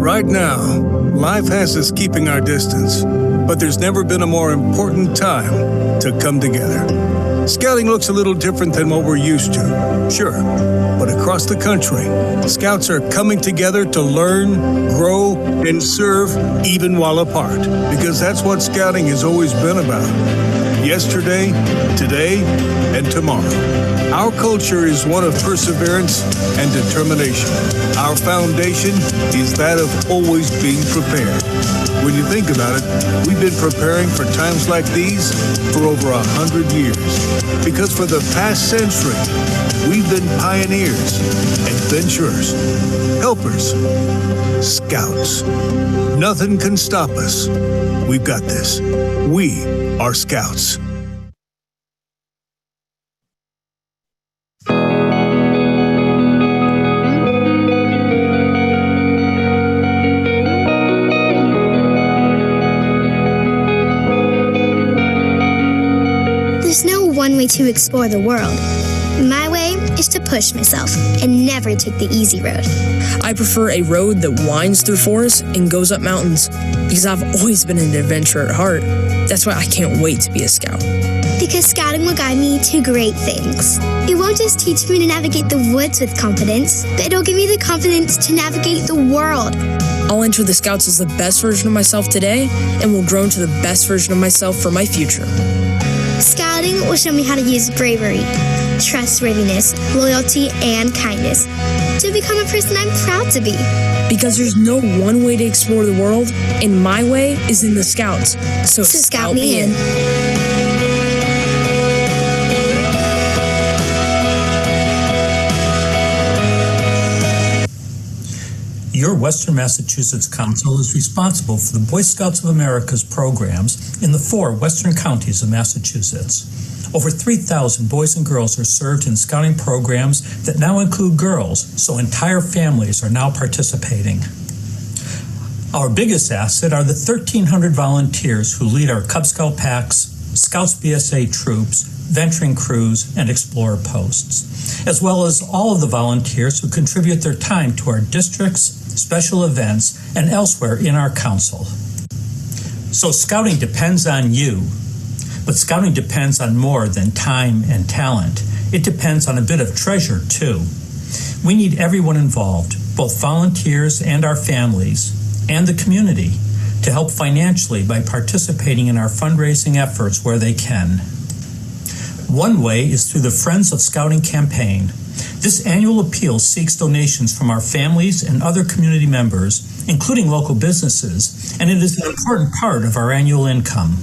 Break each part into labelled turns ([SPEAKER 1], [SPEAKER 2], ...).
[SPEAKER 1] Right now, life has us keeping our distance, but there's never been a more important time to come together. Scouting looks a little different than what we're used to, sure, but across the country, Scouts are coming together to learn, grow, and serve even while apart, because that's what Scouting has always been about. Yesterday, today, and tomorrow. Our culture is one of perseverance and determination. Our foundation is that of always being prepared. When you think about it, we've been preparing for times like these for over 100 years. Because for the past century, we've been pioneers, adventurers, helpers, Scouts. Nothing can stop us. We've got this. We are Scouts.
[SPEAKER 2] There's no one way to explore the world. My way is to push myself and never take the easy road.
[SPEAKER 3] I prefer a road that winds through forests and goes up mountains because I've always been an adventurer at heart. That's why I can't wait to be a Scout.
[SPEAKER 2] Because Scouting will guide me to great things. It won't just teach me to navigate the woods with confidence, but it'll give me the confidence to navigate the world.
[SPEAKER 3] I'll enter the Scouts as the best version of myself today and will grow into the best version of myself for my future.
[SPEAKER 2] Scouting will show me how to use bravery, trustworthiness, loyalty, and kindness to become a person I'm proud to be.
[SPEAKER 3] Because there's no one way to explore the world, and my way is in the Scouts. So
[SPEAKER 2] scout me in.
[SPEAKER 4] Your Western Massachusetts Council is responsible for the Boy Scouts of America's programs in the 4 western counties of Massachusetts. Over 3,000 boys and girls are served in Scouting programs that now include girls, so entire families are now participating. Our biggest asset are the 1,300 volunteers who lead our Cub Scout packs, Scouts BSA troops, venturing crews, and explorer posts, as well as all of the volunteers who contribute their time to our districts, special events, and elsewhere in our council. So Scouting depends on you, but Scouting depends on more than time and talent. It depends on a bit of treasure, too. We need everyone involved, both volunteers and our families, and the community, to help financially by participating in our fundraising efforts where they can. One way is through the Friends of Scouting campaign. This annual appeal seeks donations from our families and other community members, including local businesses, and it is an important part of our annual income.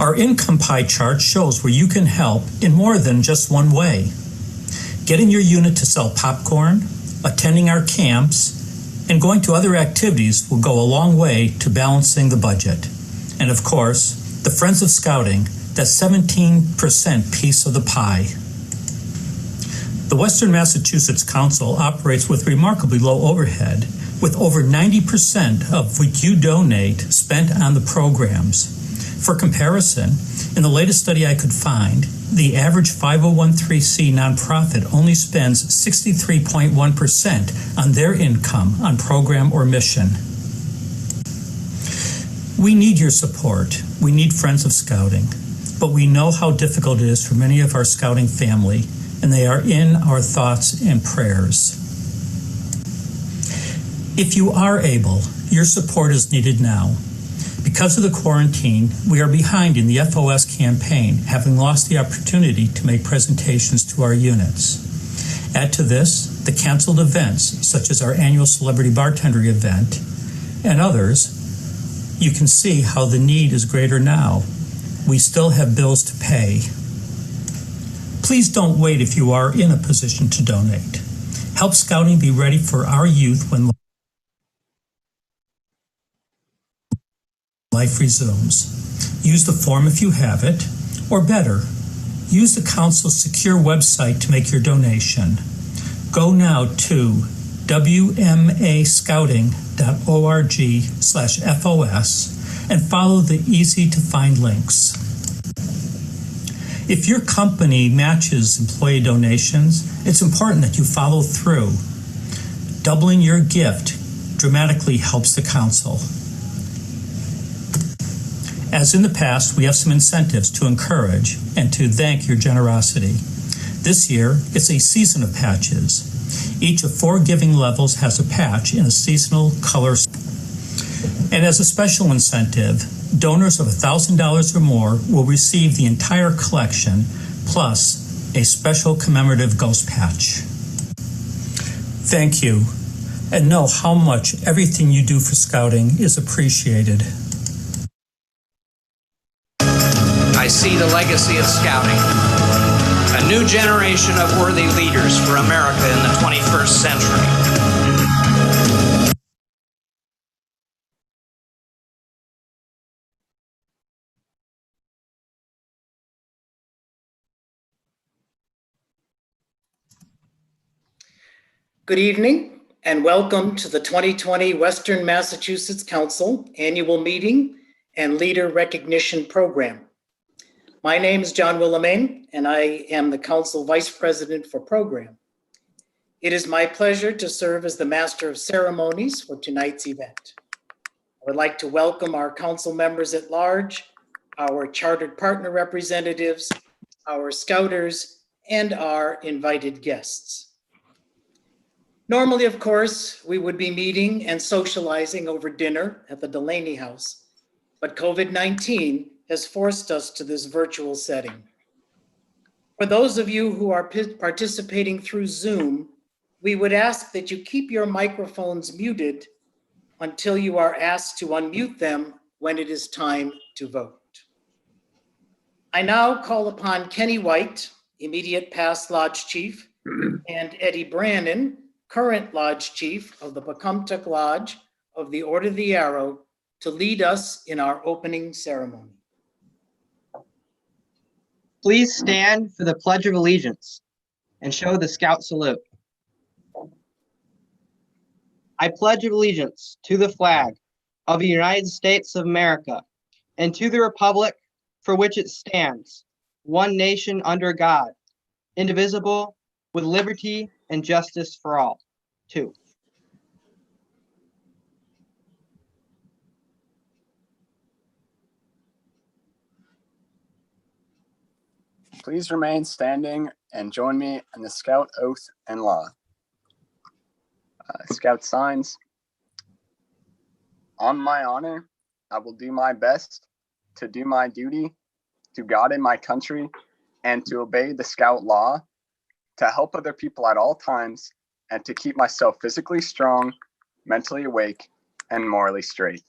[SPEAKER 4] Our income pie chart shows where you can help in more than just one way. Getting your unit to sell popcorn, attending our camps, and going to other activities will go a long way to balancing the budget. And of course, the Friends of Scouting, that 17% piece of the pie. The Western Massachusetts Council operates with remarkably low overhead, with over 90% of what you donate spent on the programs. For comparison, in the latest study I could find, the average 501(c) nonprofit only spends 63.1% on their income on program or mission. We need your support. We need Friends of Scouting, but we know how difficult it is for many of our Scouting family, and they are in our thoughts and prayers. If you are able, your support is needed now. Because of the quarantine, we are behind in the FOS campaign, having lost the opportunity to make presentations to our units. Add to this the canceled events, such as our annual Celebrity Bartender event, and others. You can see how the need is greater now. We still have bills to pay. Please don't wait if you are in a position to donate. Help Scouting be ready for our youth when life resumes. Use the form if you have it, or better, use the Council's secure website to make your donation. Go now to wmascouting.org/FOS and follow the easy-to-find links. If your company matches employee donations, it's important that you follow through. Doubling your gift dramatically helps the council. As in the past, we have some incentives to encourage and to thank your generosity. This year, it's a season of patches. Each of 4 giving levels has a patch in a seasonal color. And as a special incentive, donors of $1,000 or more will receive the entire collection, plus a special commemorative ghost patch. Thank you, and know how much everything you do for Scouting is appreciated.
[SPEAKER 5] I see the legacy of Scouting, a new generation of worthy leaders for America in the 21st century.
[SPEAKER 6] Good evening and welcome to the 2020 Western Massachusetts Council Annual Meeting and Leader Recognition Program. My name is John Willimane and I am the Council Vice President for Program. It is my pleasure to serve as the Master of Ceremonies for tonight's event. I would like to welcome our council members at large, our chartered partner representatives, our scouters, and our invited guests. Normally, of course, we would be meeting and socializing over dinner at the Delaney House, but COVID-19 has forced us to this virtual setting. For those of you who are participating through Zoom, we would ask that you keep your microphones muted until you are asked to unmute them when it is time to vote. I now call upon Kenny White, immediate past Lodge Chief, and Eddie Brannon, current Lodge Chief of the Pocumtuck Lodge of the Order of the Arrow, to lead us in our opening ceremony.
[SPEAKER 7] Please stand for the Pledge of Allegiance and show the Scout salute. I pledge allegiance to the flag of the United States of America and to the republic for which it stands, one nation under God, indivisible, with liberty and justice for all. 2.
[SPEAKER 8] Please remain standing and join me in the Scout Oath and Law. Scout signs. On my honor, I will do my best to do my duty to God and my country and to obey the Scout law, to help other people at all times, and to keep myself physically strong, mentally awake, and morally straight.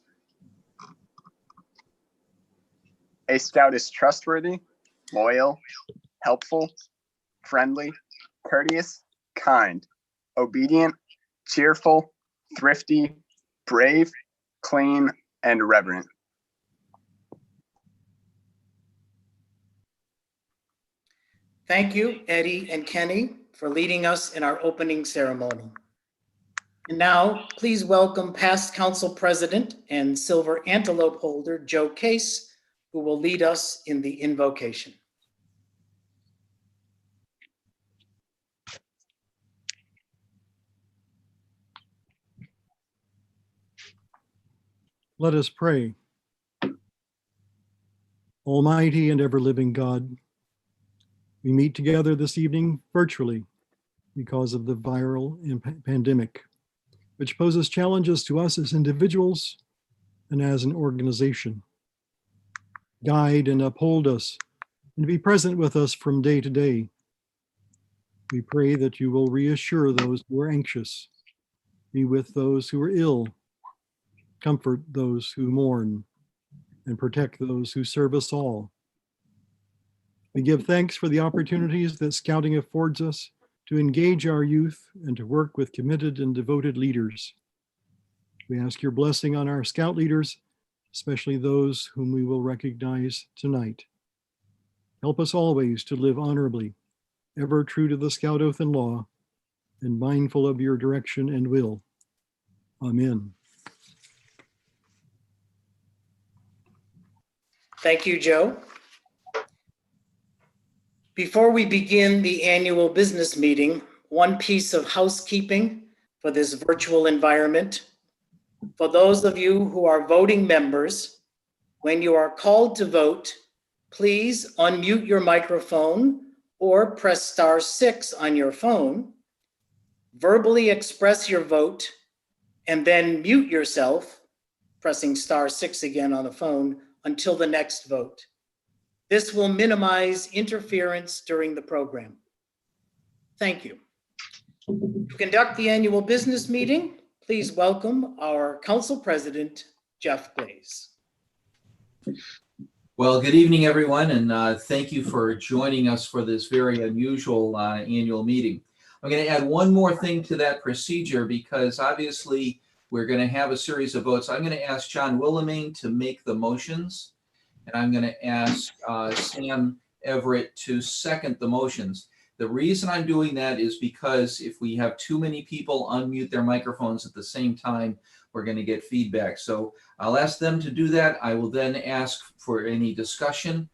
[SPEAKER 8] A Scout is trustworthy, loyal, helpful, friendly, courteous, kind, obedient, cheerful, thrifty, brave, clean, and reverent.
[SPEAKER 6] Thank you, Eddie and Kenny, for leading us in our opening ceremony. And now, please welcome past Council President and Silver Antelope holder, Joe Case, who will lead us in the invocation.
[SPEAKER 9] Let us pray. Almighty and ever-living God, we meet together this evening virtually because of the viral pandemic, which poses challenges to us as individuals and as an organization. Guide and uphold us and be present with us from day to day. We pray that you will reassure those who are anxious, be with those who are ill, comfort those who mourn, and protect those who serve us all. We give thanks for the opportunities that Scouting affords us to engage our youth and to work with committed and devoted leaders. We ask your blessing on our Scout leaders, especially those whom we will recognize tonight. Help us always to live honorably, ever true to the Scout Oath and Law, and mindful of your direction and will. Amen.
[SPEAKER 6] Thank you, Joe. Before we begin the annual business meeting, one piece of housekeeping for this virtual environment. For those of you who are voting members, when you are called to vote, please unmute your microphone or press *6 on your phone. Verbally express your vote and then mute yourself, pressing *6 again on the phone until the next vote. This will minimize interference during the program. Thank you. To conduct the annual business meeting, please welcome our Council President, Jeff Glaze.
[SPEAKER 10] Well, good evening, everyone, and thank you for joining us for this very unusual annual meeting. I'm going to add one more thing to that procedure because obviously we're going to have a series of votes. I'm going to ask John Willeming to make the motions, and I'm going to ask Sam Everett to second the motions. The reason I'm doing that is because if we have too many people unmute their microphones at the same time, we're going to get feedback. So I'll ask them to do that. I will then ask for any discussion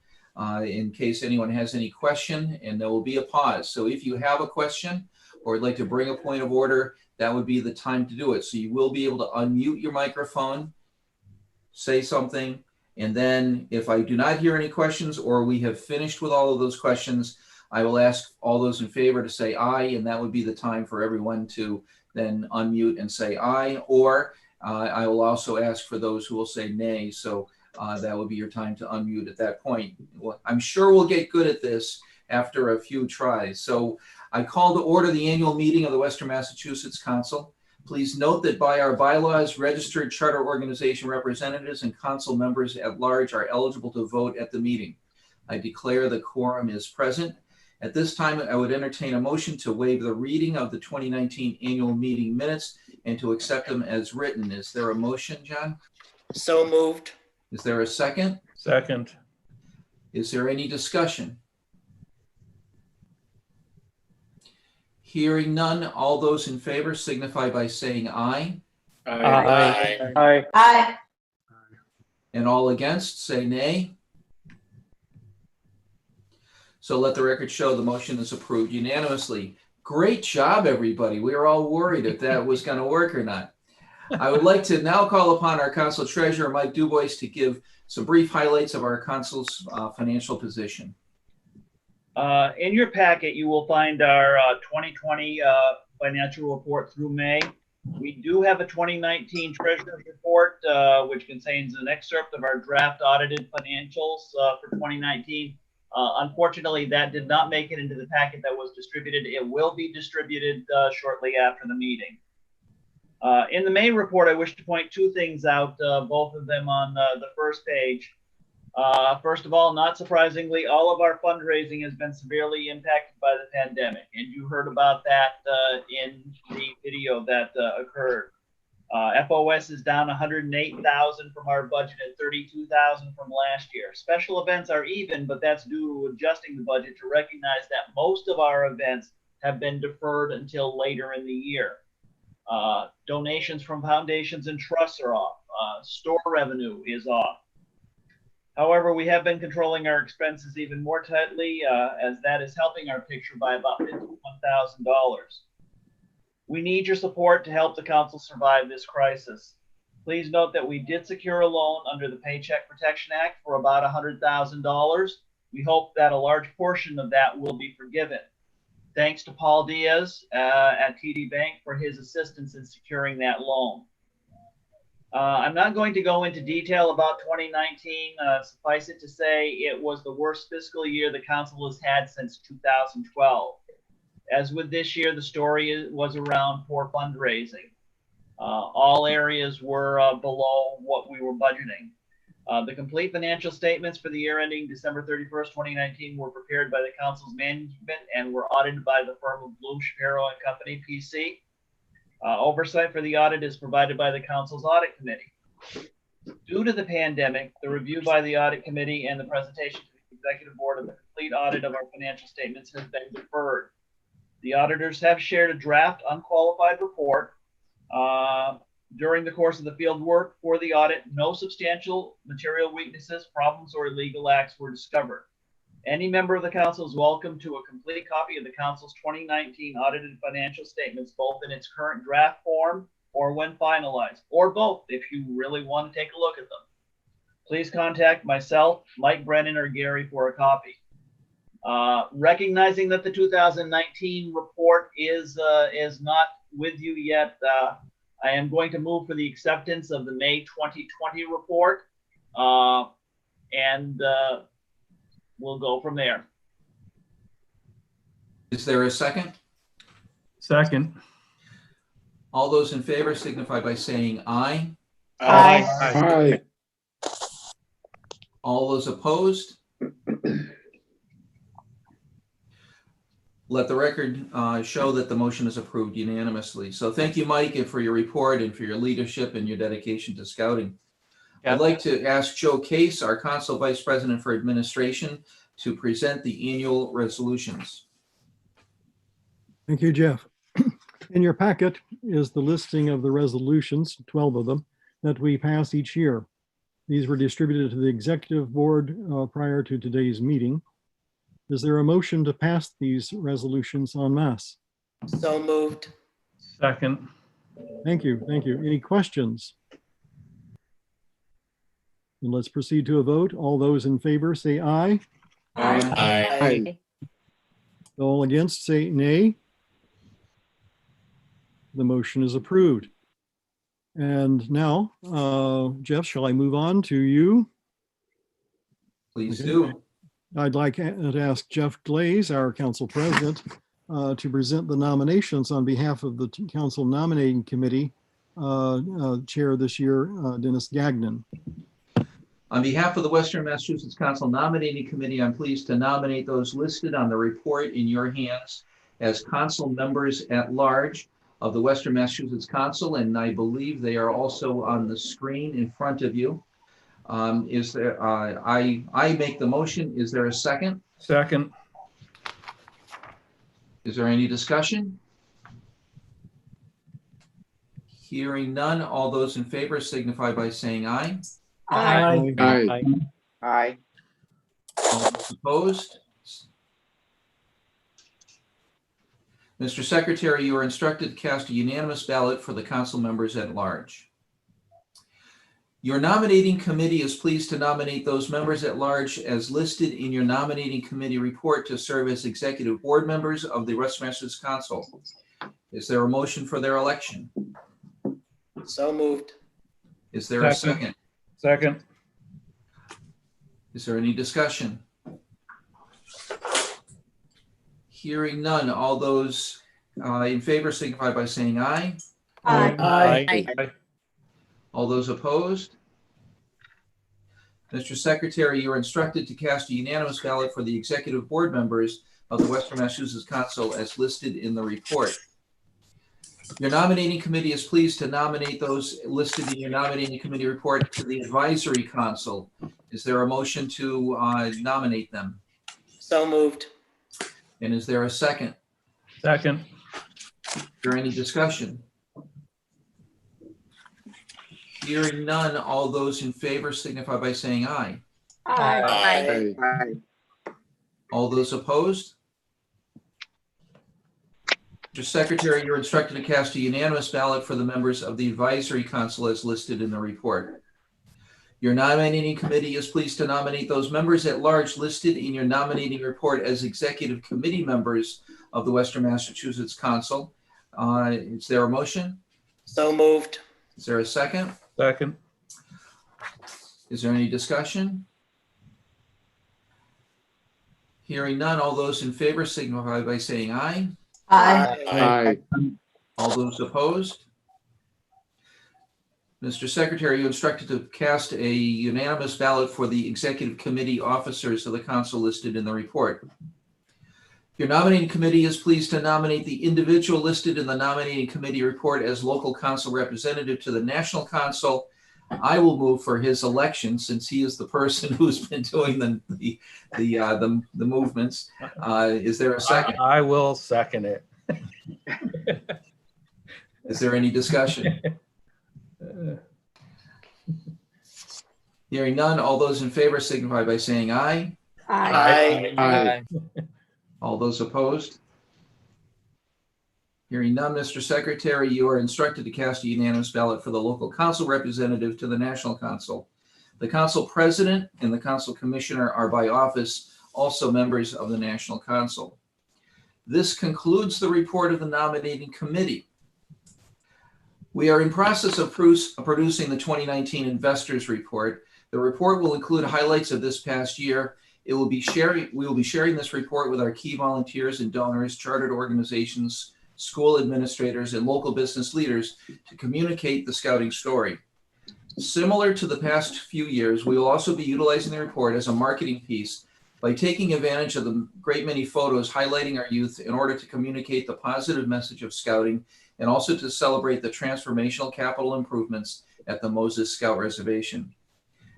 [SPEAKER 10] in case anyone has any question, and there will be a pause. So if you have a question or would like to bring a point of order, that would be the time to do it. So you will be able to unmute your microphone, say something, and then if I do not hear any questions or we have finished with all of those questions, I will ask all those in favor to say aye, and that would be the time for everyone to then unmute and say aye, or I will also ask for those who will say nay. So that would be your time to unmute at that point. Well, I'm sure we'll get good at this after a few tries. So I call to order the annual meeting of the Western Massachusetts Council. Please note that by our bylaws, registered charter organization representatives and council members at large are eligible to vote at the meeting. I declare the quorum is present. At this time, I would entertain a motion to waive the reading of the 2019 annual meeting minutes and to accept them as written. Is there a motion, John?
[SPEAKER 6] So moved.
[SPEAKER 10] Is there a second?
[SPEAKER 11] Second.
[SPEAKER 10] Is there any discussion? Hearing none, all those in favor signify by saying aye.
[SPEAKER 11] Aye.
[SPEAKER 7] Aye.
[SPEAKER 12] Aye.
[SPEAKER 10] And all against say nay. So let the record show the motion is approved unanimously. Great job, everybody. We were all worried if that was going to work or not. I would like to now call upon our council treasurer, Mike Dubois, to give some brief highlights of our council's financial position.
[SPEAKER 13] In your packet, you will find our 2020 financial report through May. We do have a 2019 treasurer's report, which contains an excerpt of our draft audited financials for 2019. Unfortunately, that did not make it into the packet that was distributed. It will be distributed shortly after the meeting. In the main report, I wish to point two things out, both of them on the first page. First of all, not surprisingly, all of our fundraising has been severely impacted by the pandemic, and you heard about that in the video that occurred. FOS is down 108,000 from our budget and 32,000 from last year. Special events are even, but that's due to adjusting the budget to recognize that most of our events have been deferred until later in the year. Donations from foundations and trusts are off. Store revenue is off. However, we have been controlling our expenses even more tightly, as that is helping our picture by about $51,000. We need your support to help the council survive this crisis. Please note that we did secure a loan under the Paycheck Protection Act for about $100,000. We hope that a large portion of that will be forgiven. Thanks to Paul Diaz at TD Bank for his assistance in securing that loan. I'm not going to go into detail about 2019. Suffice it to say, it was the worst fiscal year the council has had since 2012. As with this year, the story was around poor fundraising. All areas were below what we were budgeting. The complete financial statements for the year ending December 31st, 2019 were prepared by the council's management and were audited by the firm of Bloom, Shapiro & Company, PC. Oversight for the audit is provided by the council's audit committee. Due to the pandemic, the review by the audit committee and the presentation to the executive board of the complete audit of our financial statements has been deferred. The auditors have shared a draft unqualified report During the course of the field work for the audit, no substantial material weaknesses, problems, or illegal acts were discovered. Any member of the council is welcome to a complete copy of the council's 2019 audited financial statements, both in its current draft form or when finalized, or both if you really want to take a look at them. Please contact myself, Mike Brennan, or Gary for a copy. Recognizing that the 2019 report is not with you yet, I am going to move for the acceptance of the May 2020 report, and we'll go from there.
[SPEAKER 10] Is there a second?
[SPEAKER 11] Second.
[SPEAKER 10] All those in favor signify by saying aye.
[SPEAKER 11] Aye.
[SPEAKER 12] Aye.
[SPEAKER 10] All those opposed? Let the record show that the motion is approved unanimously. So thank you, Mike, for your report and for your leadership and your dedication to scouting.
[SPEAKER 11] Yeah.
[SPEAKER 10] I'd like to ask Joe Case, our Council Vice President for Administration, to present the annual resolutions.
[SPEAKER 9] Thank you, Jeff. In your packet is the listing of the resolutions, 12 of them, that we pass each year. These were distributed to the executive board prior to today's meeting. Is there a motion to pass these resolutions en masse?
[SPEAKER 6] So moved.
[SPEAKER 11] Second.
[SPEAKER 9] Thank you. Thank you. Any questions? And let's proceed to a vote. All those in favor say aye.
[SPEAKER 12] Aye.
[SPEAKER 9] All against say nay. The motion is approved. And now, Jeff, shall I move on to you?
[SPEAKER 10] Please
[SPEAKER 9] Okay.
[SPEAKER 10] do.
[SPEAKER 9] I'd like to ask Jeff Glaze, our council president, to present the nominations on behalf of the council nominating committee chair this year, Dennis Gagnon.
[SPEAKER 10] On behalf of the Western Massachusetts Council Nominating Committee, I'm pleased to nominate those listed on the report in your hands as council members at large of the Western Massachusetts Council, and I believe they are also on the screen in front of you. Is there? I make the motion. Is there a second?
[SPEAKER 11] Second.
[SPEAKER 10] Is there any discussion? Hearing none, all those in favor signify by saying aye.
[SPEAKER 11] Aye.
[SPEAKER 12] Aye.
[SPEAKER 7] Aye.
[SPEAKER 10] All those opposed? Mr. Secretary, you are instructed to cast a unanimous ballot for the council members at large. Your nominating committee is pleased to nominate those members at large as listed in your nominating committee report to serve as executive board members of the Western Massachusetts Council. Is there a motion for their election?
[SPEAKER 6] So moved.
[SPEAKER 10] Is there a second?
[SPEAKER 11] Second.
[SPEAKER 10] Is there any discussion? Hearing none, all those in favor signify by saying aye.
[SPEAKER 11] Aye.
[SPEAKER 10] All those opposed? Mr. Secretary, you are instructed to cast a unanimous ballot for the executive board members of the Western Massachusetts Council as listed in the report. Your nominating committee is pleased to nominate those listed in your nominating committee report to the advisory council. Is there a motion to nominate them?
[SPEAKER 6] So moved.
[SPEAKER 10] And is there a second?
[SPEAKER 11] Second.
[SPEAKER 10] Is there any discussion? Hearing none, all those in favor signify by saying aye.
[SPEAKER 12] Aye.
[SPEAKER 10] All those opposed? Mr. Secretary, you're instructed to cast a unanimous ballot for the members of the advisory council as listed in the report. Your nominating committee is pleased to nominate those members at large listed in your nominating report as executive committee members of the Western Massachusetts Council. Is there a motion?
[SPEAKER 6] So moved.
[SPEAKER 10] Is there a second?
[SPEAKER 11] Second.
[SPEAKER 10] Is there any discussion? Hearing none, all those in favor signify by saying aye.
[SPEAKER 12] Aye.
[SPEAKER 10] All those opposed? Mr. Secretary, you're instructed to cast a unanimous ballot for the executive committee officers of the council listed in the report. Your nominating committee is pleased to nominate the individual listed in the nominating committee report as local council representative to the national council. I will move for his election since he is the person who's been doing the movements. Is there a second?
[SPEAKER 11] I will second it.
[SPEAKER 10] Is there any discussion? Hearing none, all those in favor signify by saying aye.
[SPEAKER 12] Aye.
[SPEAKER 10] All those opposed? Hearing none, Mr. Secretary, you are instructed to cast a unanimous ballot for the local council representative to the national council. The council president and the council commissioner are by office also members of the national council. This concludes the report of the nominating committee. We are in process of producing the 2019 investors report. The report will include highlights of this past year. We will be sharing this report with our key volunteers and donors, chartered organizations, school administrators, and local business leaders to communicate the scouting story. Similar to the past few years, we will also be utilizing the report as a marketing piece by taking advantage of the great many photos highlighting our youth in order to communicate the positive message of scouting and also to celebrate the transformational capital improvements at the Moses Scout Reservation.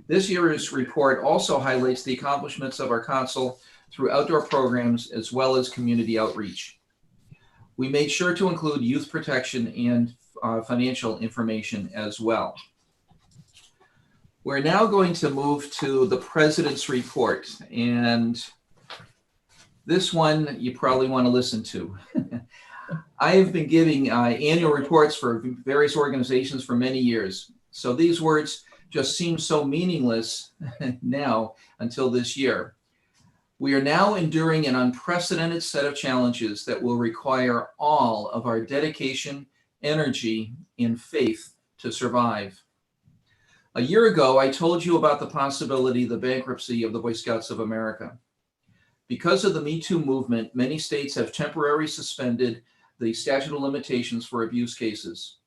[SPEAKER 10] This year's report also highlights the accomplishments of our council through outdoor programs as well as community outreach. We made sure to include youth protection and financial information as well. We're now going to move to the president's report, and this one you probably want to listen to. I have been giving annual reports for various organizations for many years, so these words just seem so meaningless now until this year. We are now enduring an unprecedented set of challenges that will require all of our dedication, energy, and faith to survive. A year ago, I told you about the possibility of the bankruptcy of the Boy Scouts of America. Because of the Me Too movement, many states have temporarily suspended the statute of limitations for abuse cases.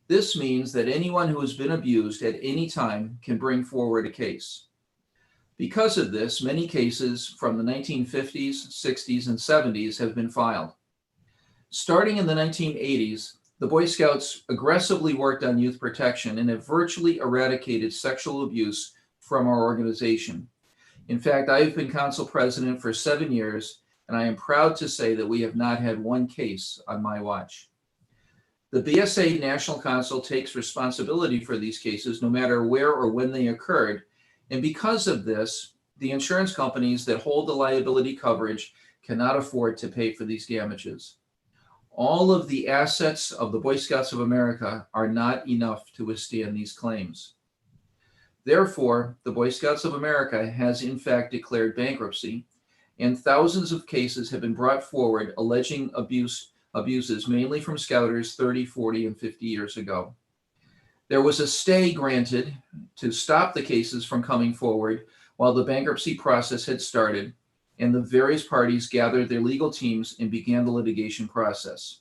[SPEAKER 10] This means that anyone who has been abused at any time can bring forward a case. Because of this, many cases from the 1950s, 60s, and 70s have been filed. Starting in the 1980s, the Boy Scouts aggressively worked on youth protection and have virtually eradicated sexual abuse from our organization. In fact, I have been council president for 7 years, and I am proud to say that we have not had one case on my watch. The BSA National Council takes responsibility for these cases no matter where or when they occurred, and because of this, the insurance companies that hold the liability coverage cannot afford to pay for these damages. All of the assets of the Boy Scouts of America are not enough to withstand these claims. Therefore, the Boy Scouts of America has in fact declared bankruptcy, and thousands of cases have been brought forward alleging abuses mainly from Scouters 30, 40, and 50 years ago. There was a stay granted to stop the cases from coming forward while the bankruptcy process had started, and the various parties gathered their legal teams and began the litigation process.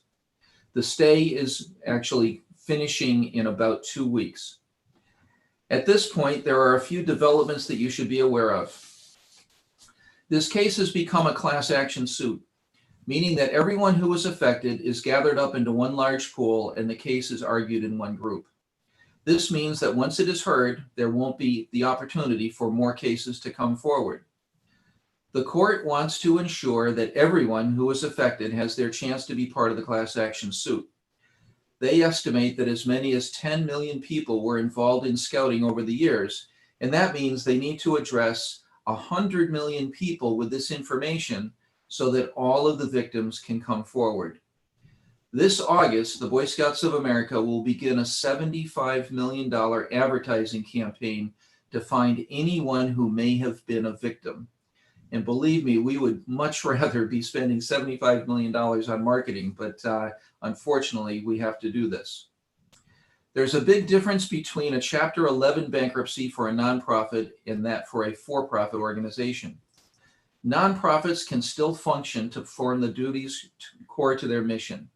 [SPEAKER 10] The stay is actually finishing in about 2 weeks. At this point, there are a few developments that you should be aware of. This case has become a class action suit, meaning that everyone who was affected is gathered up into one large pool and the case is argued in one group. This means that once it is heard, there won't be the opportunity for more cases to come forward. The court wants to ensure that everyone who is affected has their chance to be part of the class action suit. They estimate that as many as 10 million people were involved in scouting over the years, and that means they need to address 100 million people with this information so that all of the victims can come forward. This August, the Boy Scouts of America will begin a $75 million advertising campaign to find anyone who may have been a victim. And believe me, we would much rather be spending $75 million on marketing, but unfortunately, we have to do this. There's a big difference between a Chapter 11 bankruptcy for a nonprofit and that for a for-profit organization. Nonprofits can still function to perform the duties core to their mission.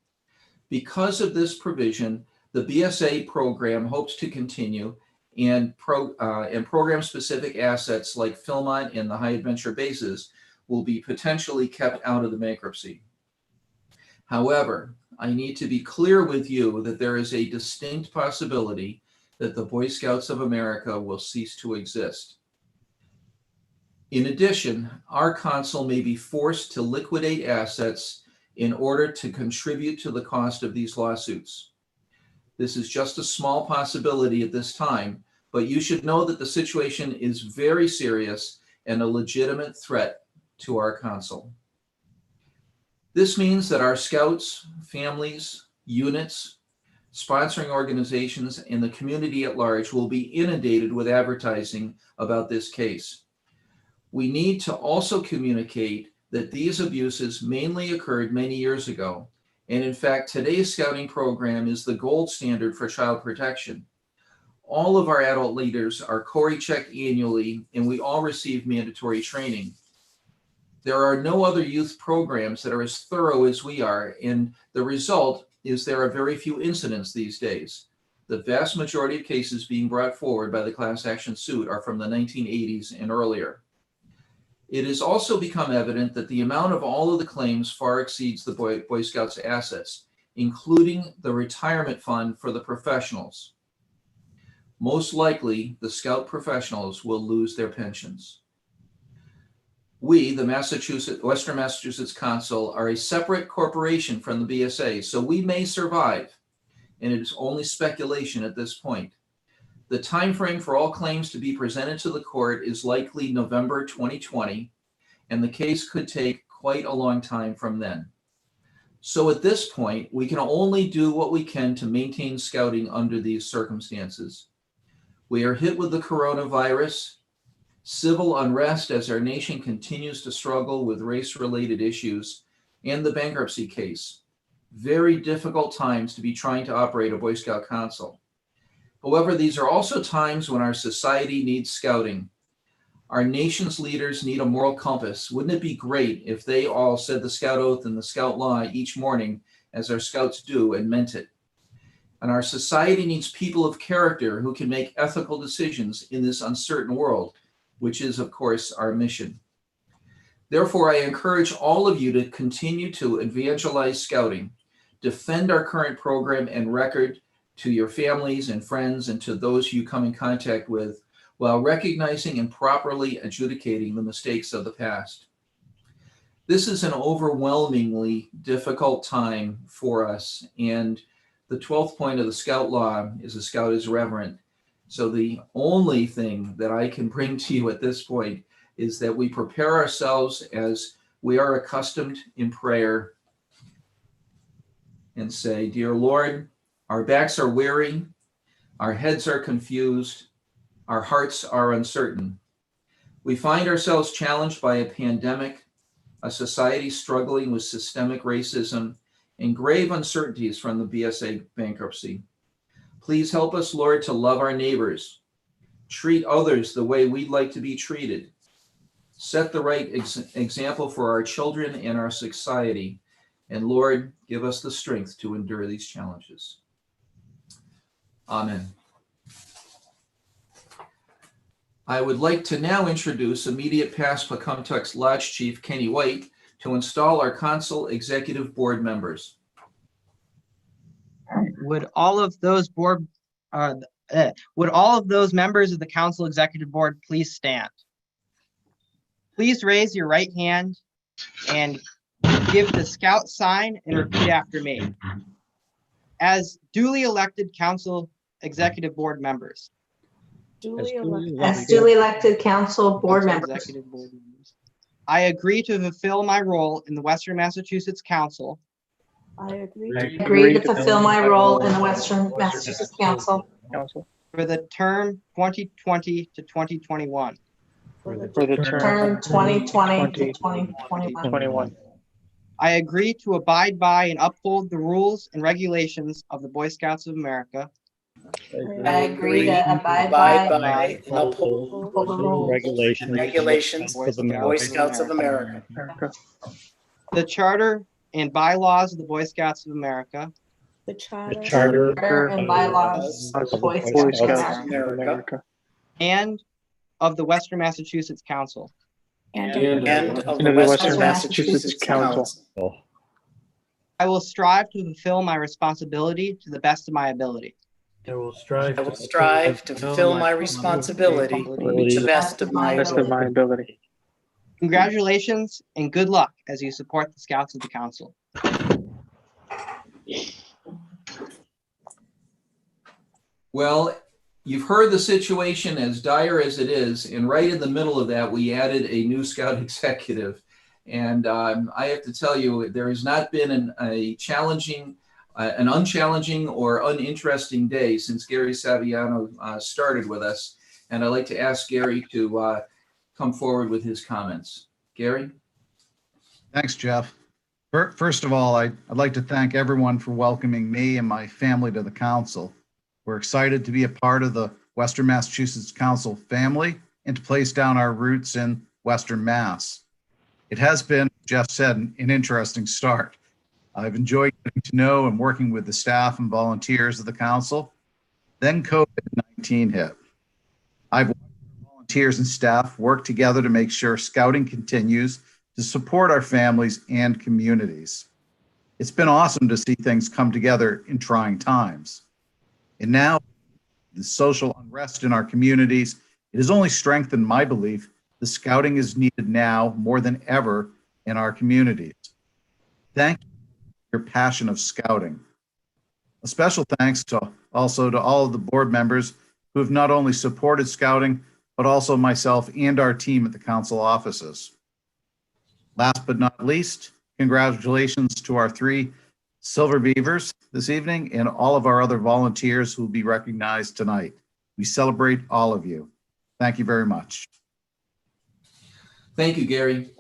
[SPEAKER 10] Because of this provision, the BSA program hopes to continue, and program-specific assets like Philmont and the High Adventure bases will be potentially kept out of the bankruptcy. However, I need to be clear with you that there is a distinct possibility that the Boy Scouts of America will cease to exist. In addition, our council may be forced to liquidate assets in order to contribute to the cost of these lawsuits. This is just a small possibility at this time, but you should know that the situation is very serious and a legitimate threat to our council. This means that our scouts, families, units, sponsoring organizations, and the community at large will be inundated with advertising about this case. We need to also communicate that these abuses mainly occurred many years ago. And in fact, today's scouting program is the gold standard for child protection. All of our adult leaders are Cory checked annually, and we all receive mandatory training. There are no other youth programs that are as thorough as we are, and the result is there are very few incidents these days. The vast majority of cases being brought forward by the class action suit are from the 1980s and earlier. It has also become evident that the amount of all of the claims far exceeds the Boy Scouts assets, including the retirement fund for the professionals. Most likely, the Scout professionals will lose their pensions. We, the Western Massachusetts Council, are a separate corporation from the BSA, so we may survive, and it is only speculation at this point. The time frame for all claims to be presented to the court is likely November 2020, and the case could take quite a long time from then. So at this point, we can only do what we can to maintain scouting under these circumstances. We are hit with the coronavirus, civil unrest as our nation continues to struggle with race-related issues, and the bankruptcy case. Very difficult times to be trying to operate a Boy Scout Council. However, these are also times when our society needs scouting. Our nation's leaders need a moral compass. Wouldn't it be great if they all said the Scout Oath and the Scout Law each morning, as our Scouts do, and meant it? And our society needs people of character who can make ethical decisions in this uncertain world, which is, of course, our mission. Therefore, I encourage all of you to continue to evangelize scouting, defend our current program and record to your families and friends and to those you come in contact with, while recognizing and properly adjudicating the mistakes of the past. This is an overwhelmingly difficult time for us, and the 12th point of the Scout Law is a Scout is reverent. So the only thing that I can bring to you at this point is that we prepare ourselves as we are accustomed in prayer and say, Dear Lord, our backs are weary, our heads are confused, our hearts are uncertain. We find ourselves challenged by a pandemic, a society struggling with systemic racism, and grave uncertainties from the BSA bankruptcy. Please help us, Lord, to love our neighbors, treat others the way we'd like to be treated, set the right example for our children and our society, and Lord, give us the strength to endure these challenges. Amen. I would like to now introduce immediate past Pecumtuck's Lodge Chief Kenny White to install our Council Executive Board members.
[SPEAKER 7] Would all of those members of the Council Executive Board please stand? Please raise your right hand and give the Scout sign and repeat after me. As duly elected Council Executive Board members.
[SPEAKER 14] As duly elected Council Board members.
[SPEAKER 7] I agree to fulfill my role in the Western Massachusetts Council.
[SPEAKER 14] I agree to fulfill my role in the Western Massachusetts Council
[SPEAKER 7] for the term 2020 to 2021.
[SPEAKER 14] For the term 2020 to 2021.
[SPEAKER 7] I agree to abide by and uphold the rules and regulations of the Boy Scouts of America.
[SPEAKER 14] I agree to abide by
[SPEAKER 6] and uphold
[SPEAKER 14] the rules
[SPEAKER 6] and regulations of the Boy Scouts of America.
[SPEAKER 7] The Charter and bylaws of the Boy Scouts of America.
[SPEAKER 14] The Charter and bylaws of the Boy Scouts of America.
[SPEAKER 7] And of the Western Massachusetts Council.
[SPEAKER 14] And of the Western Massachusetts Council.
[SPEAKER 7] I will strive to fulfill my responsibility to the best of my ability.
[SPEAKER 11] I will strive
[SPEAKER 6] to fulfill my responsibility to the best of my ability.
[SPEAKER 7] Congratulations and good luck as you support the Scouts of the Council.
[SPEAKER 10] Well, you've heard the situation as dire as it is, and right in the middle of that, we added a new Scout executive. And I have to tell you, there has not been an unchallenging or uninteresting day since Gary Saviano started with us. And I'd like to ask Gary to come forward with his comments. Gary?
[SPEAKER 15] Thanks, Jeff. First of all, I'd like to thank everyone for welcoming me and my family to the council. We're excited to be a part of the Western Massachusetts Council family and to place down our roots in Western Mass. It has been, Jeff said, an interesting start. I've enjoyed getting to know and working with the staff and volunteers of the council. Then COVID-19 hit. I've watched volunteers and staff work together to make sure Scouting continues to support our families and communities. It's been awesome to see things come together in trying times. And now, the social unrest in our communities, it has only strengthened my belief that Scouting is needed now more than ever in our communities. Thank you for your passion of Scouting. A special thanks also to all of the board members who have not only supported Scouting, but also myself and our team at the council offices. Last but not least, congratulations to our 3 Silver Beavers this evening and all of our other volunteers who will be recognized tonight. We celebrate all of you. Thank you very much.
[SPEAKER 10] Thank you, Gary.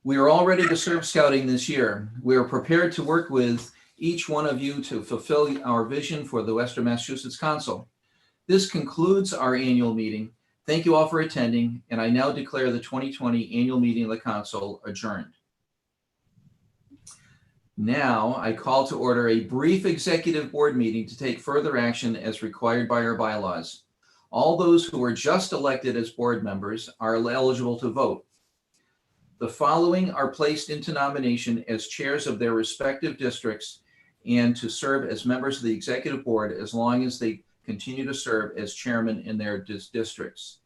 [SPEAKER 10] We are all ready to serve Scouting this year. We are prepared to work with each one of you to fulfill our vision for the Western Massachusetts Council. This concludes our annual meeting. Thank you all for attending, and I now declare the 2020 annual meeting of the council adjourned. Now I call to order a brief executive board meeting to take further action as required by our bylaws. All those who were just elected as board members are eligible to vote. The following are placed into nomination as chairs of their respective districts and to serve as members of the executive board as long as they continue to serve as chairman in their districts.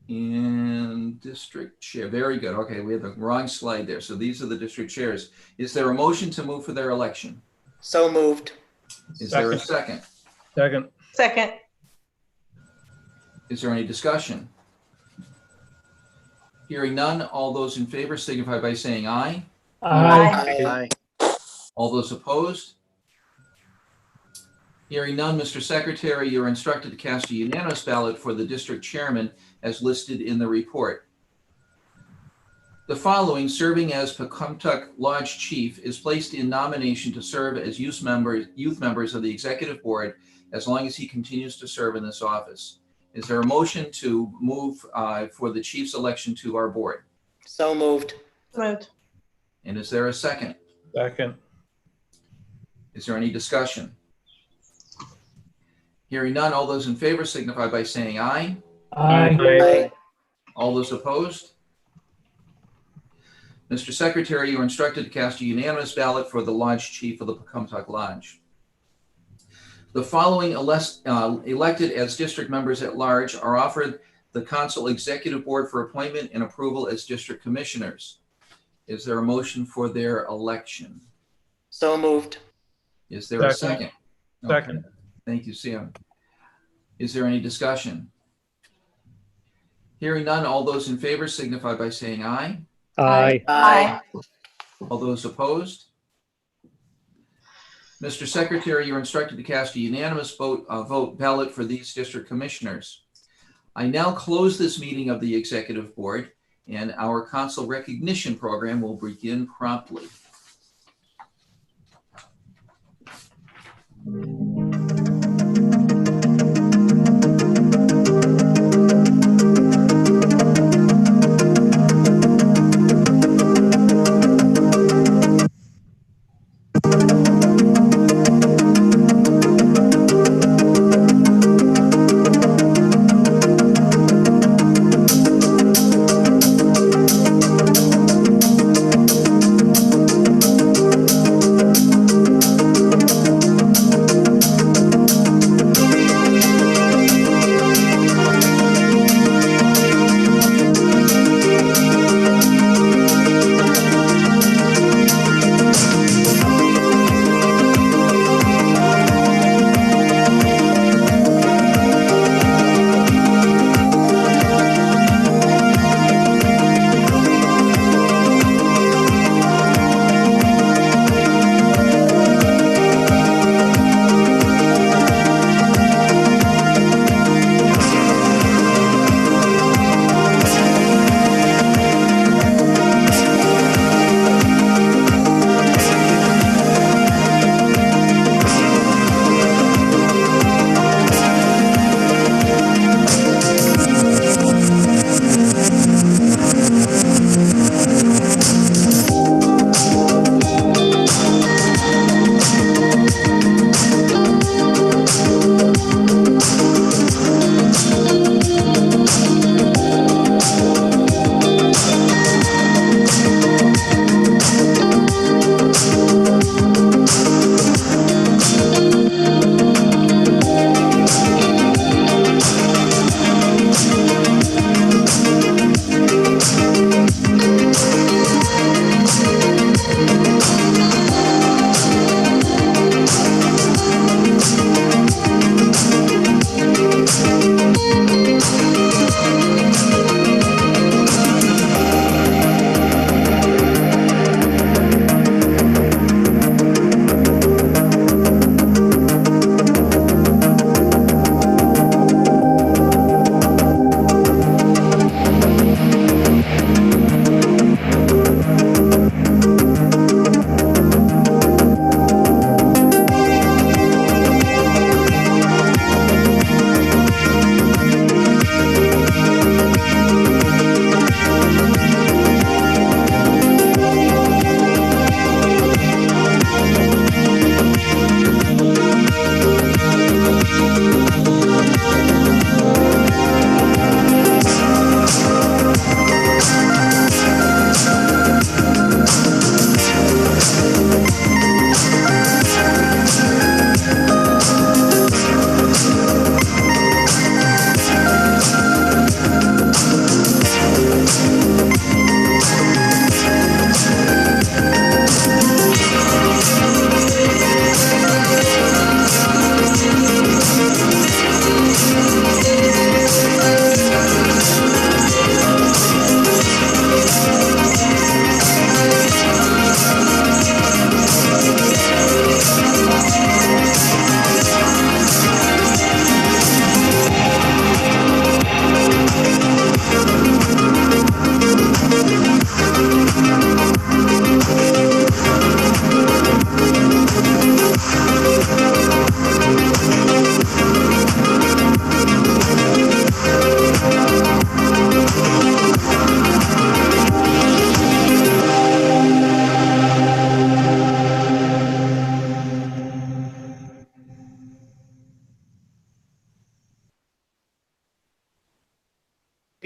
[SPEAKER 10] And district chair, very good. Okay, we had the wrong slide there. So these are the district chairs. Is there a motion to move for their election?
[SPEAKER 6] So moved.
[SPEAKER 10] Is there a second?
[SPEAKER 11] Second.
[SPEAKER 14] Second.
[SPEAKER 10] Is there any discussion? Hearing none, all those in favor signify by saying aye.
[SPEAKER 14] Aye.
[SPEAKER 10] All those opposed? Hearing none, Mr. Secretary, you're instructed to cast a unanimous ballot for the district chairman as listed in the report. The following, serving as Pecumtuck Lodge Chief, is placed in nomination to serve as youth members of the executive board as long as he continues to serve in this office. Is there a motion to move for the chief's election to our board?
[SPEAKER 6] So moved.
[SPEAKER 14] Moved.
[SPEAKER 10] And is there a second?
[SPEAKER 11] Second.
[SPEAKER 10] Is there any discussion? Hearing none, all those in favor signify by saying aye.
[SPEAKER 11] Aye.
[SPEAKER 10] All those opposed? Mr. Secretary, you're instructed to cast a unanimous ballot for the Lodge Chief of the Pecumtuck Lodge. The following elected as district members at large are offered the council executive board for appointment and approval as district commissioners. Is there a motion for their election?
[SPEAKER 6] So moved.
[SPEAKER 10] Is there a second?
[SPEAKER 11] Second.
[SPEAKER 10] Okay. Thank you, Sam. Is there any discussion? Hearing none, all those in favor signify by saying aye.
[SPEAKER 11] Aye.
[SPEAKER 6] Aye.
[SPEAKER 10] All those opposed? Mr. Secretary, you're instructed to cast a unanimous vote ballot for these district commissioners. I now close this meeting of the executive board, and our council recognition program will begin promptly.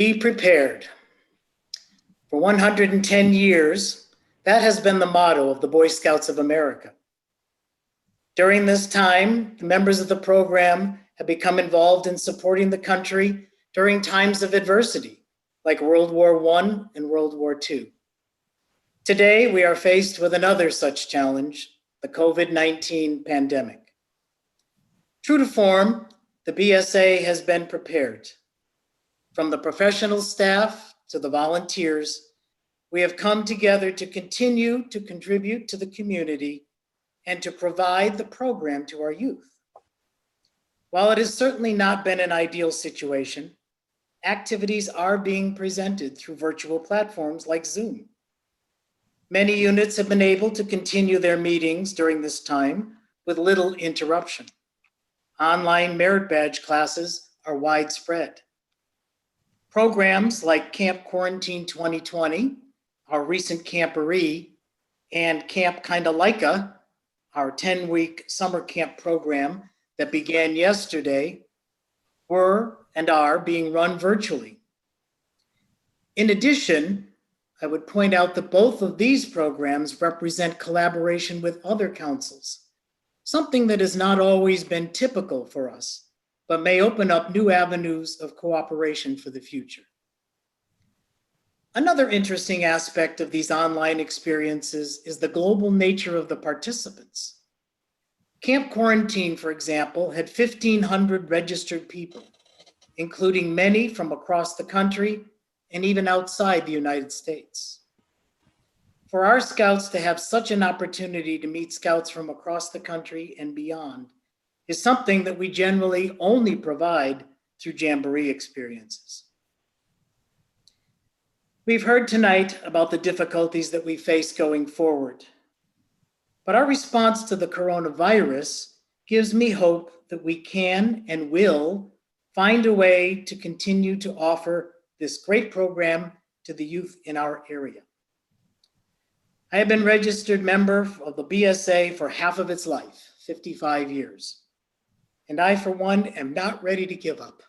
[SPEAKER 6] Be prepared. For 110 years, that has been the motto of the Boy Scouts of America. During this time, the members of the program have become involved in supporting the country during times of adversity, like World War I and World War II. Today, we are faced with another such challenge, the COVID-19 pandemic. True to form, the BSA has been prepared. From the professional staff to the volunteers, we have come together to continue to contribute to the community and to provide the program to our youth. While it has certainly not been an ideal situation, activities are being presented through virtual platforms like Zoom. Many units have been able to continue their meetings during this time with little interruption. Online merit badge classes are widespread. Programs like Camp Quarantine 2020, our recent Camporee, and Camp Kinda Lika, our 10-week summer camp program that began yesterday, were and are being run virtually. In addition, I would point out that both of these programs represent collaboration with other councils, something that has not always been typical for us, but may open up new avenues of cooperation for the future. Another interesting aspect of these online experiences is the global nature of the participants. Camp Quarantine, for example, had 1,500 registered people, including many from across the country and even outside the United States. For our scouts to have such an opportunity to meet scouts from across the country and beyond is something that we generally only provide through Jamboree experiences. We've heard tonight about the difficulties that we face going forward, but our response to the coronavirus gives me hope that we can and will find a way to continue to offer this great program to the youth in our area. I have been registered member of the BSA for half of its life, 55 years, and I, for one, am not ready to give up.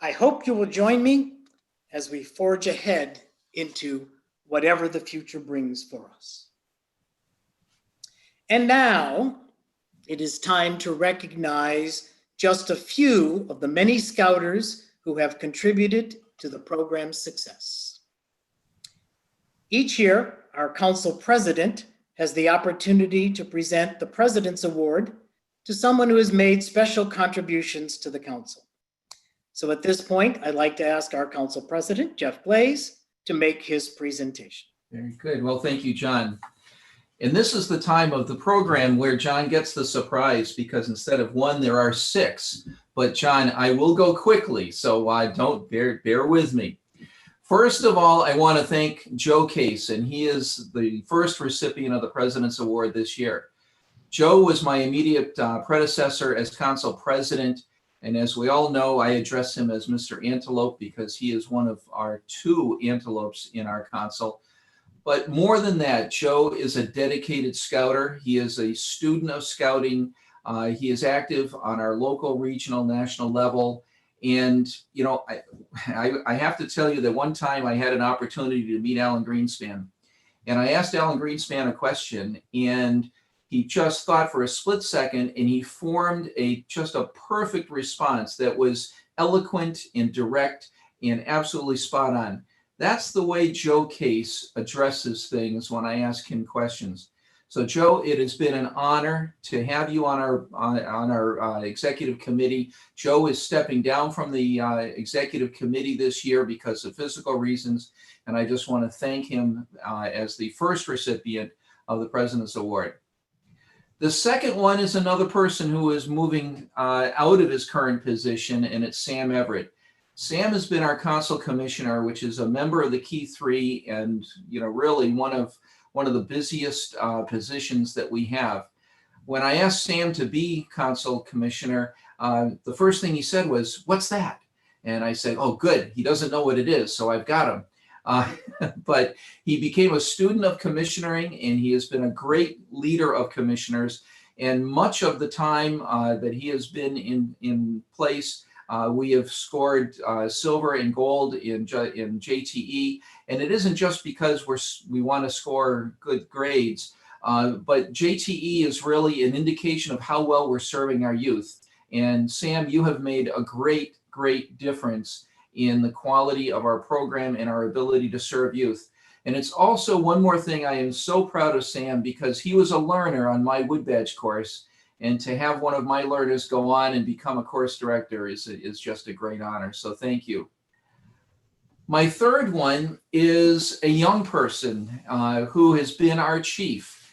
[SPEAKER 6] I hope you will join me as we forge ahead into whatever the future brings for us. And now it is time to recognize just a few of the many Scouters who have contributed to the program's success. Each year, our council president has the opportunity to present the President's Award to someone who has made special contributions to the council. So at this point, I'd like to ask our council president, Jeff Glaze, to make his presentation.
[SPEAKER 10] Very good. Well, thank you, John. And this is the time of the program where John gets the surprise, because instead of one, there are six. But John, I will go quickly, so don't bear with me. First of all, I want to thank Joe Case, and he is the first recipient of the President's Award this year. Joe was my immediate predecessor as council president. And as we all know, I address him as Mr. Antelope because he is one of our two antelopes in our council. But more than that, Joe is a dedicated Scouter. He is a student of scouting. He is active on our local, regional, national level. And, you know, I have to tell you that one time I had an opportunity to meet Alan Greenspan. And I asked Alan Greenspan a question, and he just thought for a split second, and he formed just a perfect response that was eloquent and direct and absolutely spot on. That's the way Joe Case addresses things when I ask him questions. So Joe, it has been an honor to have you on our executive committee. Joe is stepping down from the executive committee this year because of physical reasons, and I just want to thank him as the first recipient of the President's Award. The second one is another person who is moving out of his current position, and it's Sam Everett. Sam has been our council commissioner, which is a member of the Key Three, and really one of the busiest positions that we have. When I asked Sam to be council commissioner, the first thing he said was, "What's that?" And I said, "Oh, good. He doesn't know what it is, so I've got him." But he became a student of commissionering, and he has been a great leader of commissioners. And much of the time that he has been in place, We have scored silver and gold in JTE, and it isn't just because we want to score good grades, but JTE is really an indication of how well we're serving our youth. And Sam, you have made a great, great difference in the quality of our program and our ability to serve youth. And it's also one more thing, I am so proud of Sam because he was a learner on my Wood Badge course. And to have one of my learners go on and become a course director is just a great honor. So thank you. My third one is a young person who has been our chief.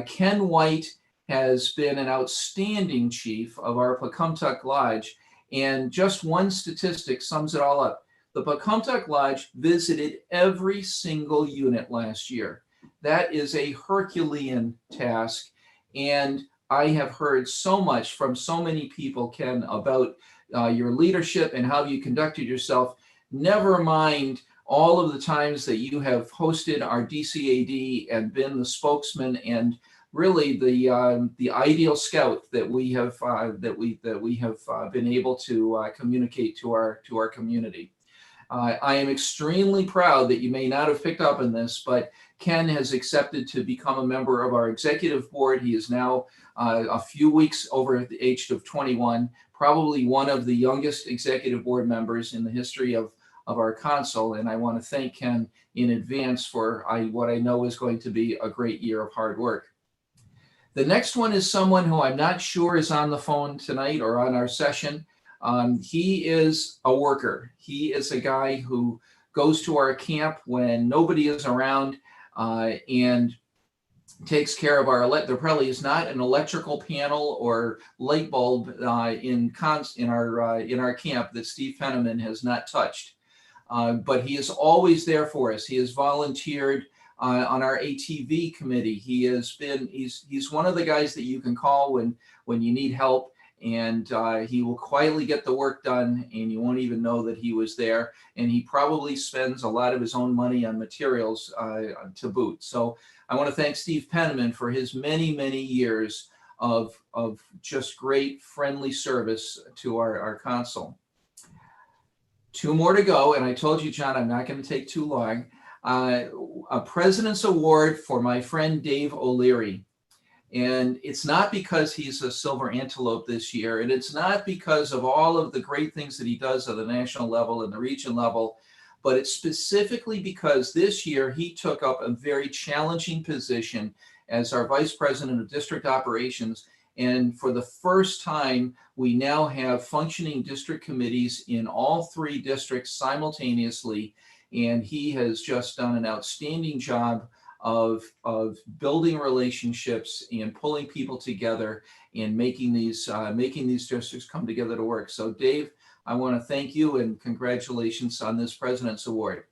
[SPEAKER 10] Ken White has been an outstanding chief of our Pecumtuck Lodge. And just one statistic sums it all up. The Pecumtuck Lodge visited every single unit last year. That is a Herculean task. And I have heard so much from so many people, Ken, about your leadership and how you conducted yourself. Never mind all of the times that you have hosted our DCAD and been the spokesman and really the ideal scout that we have been able to communicate to our community. I am extremely proud that you may not have picked up on this, but Ken has accepted to become a member of our executive board. He is now a few weeks over the age of 21, probably one of the youngest executive board members in the history of our council. And I want to thank Ken in advance for what I know is going to be a great year of hard work. The next one is someone who I'm not sure is on the phone tonight or on our session. He is a worker. He is a guy who goes to our camp when nobody is around and takes care of there probably is not an electrical panel or light bulb in our camp that Steve Penniman has not touched. But he is always there for us. He has volunteered on our ATV committee. He's one of the guys that you can call when you need help, and he will quietly get the work done and you won't even know that he was there. And he probably spends a lot of his own money on materials to boot. So I want to thank Steve Penniman for his many, many years of just great friendly service to our council. Two more to go, and I told you, John, I'm not going to take too long. A President's Award for my friend Dave O'Leary. And it's not because he's a silver antelope this year, and it's not because of all of the great things that he does at the national level and the region level, but it's specifically because this year he took up a very challenging position as our Vice President of District Operations. And for the first time, we now have functioning district committees in all three districts simultaneously. And he has just done an outstanding job of building relationships and pulling people together and making these districts come together to work. So Dave, I want to thank you and congratulations on this President's Award.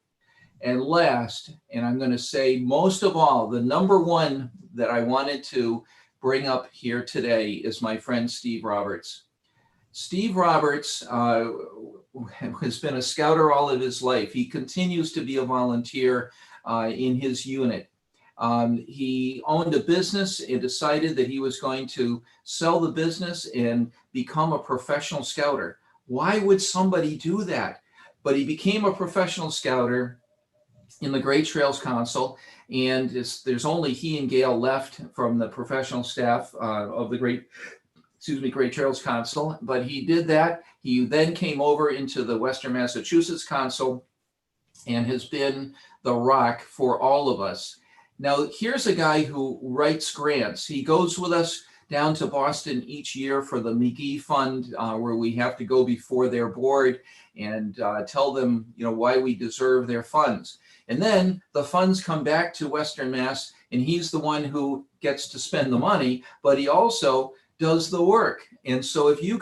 [SPEAKER 10] And last, and I'm going to say most of all, the number one that I wanted to bring up here today is my friend Steve Roberts. Steve Roberts has been a scouter all of his life. He continues to be a volunteer in his unit. He owned a business and decided that he was going to sell the business and become a professional scouter. Why would somebody do that? But he became a professional scouter in the Great Trails Council, and there's only he and Gail left from the professional staff of the Great Trails Council. But he did that. He then came over into the Western Massachusetts Council and has been the rock for all of us. Now, here's a guy who writes grants. He goes with us down to Boston each year for the McGee Fund, where we have to go before their board and tell them, why we deserve their funds. And then the funds come back to Western Mass, and he's the one who gets to spend the money, but he also does the work. And so if you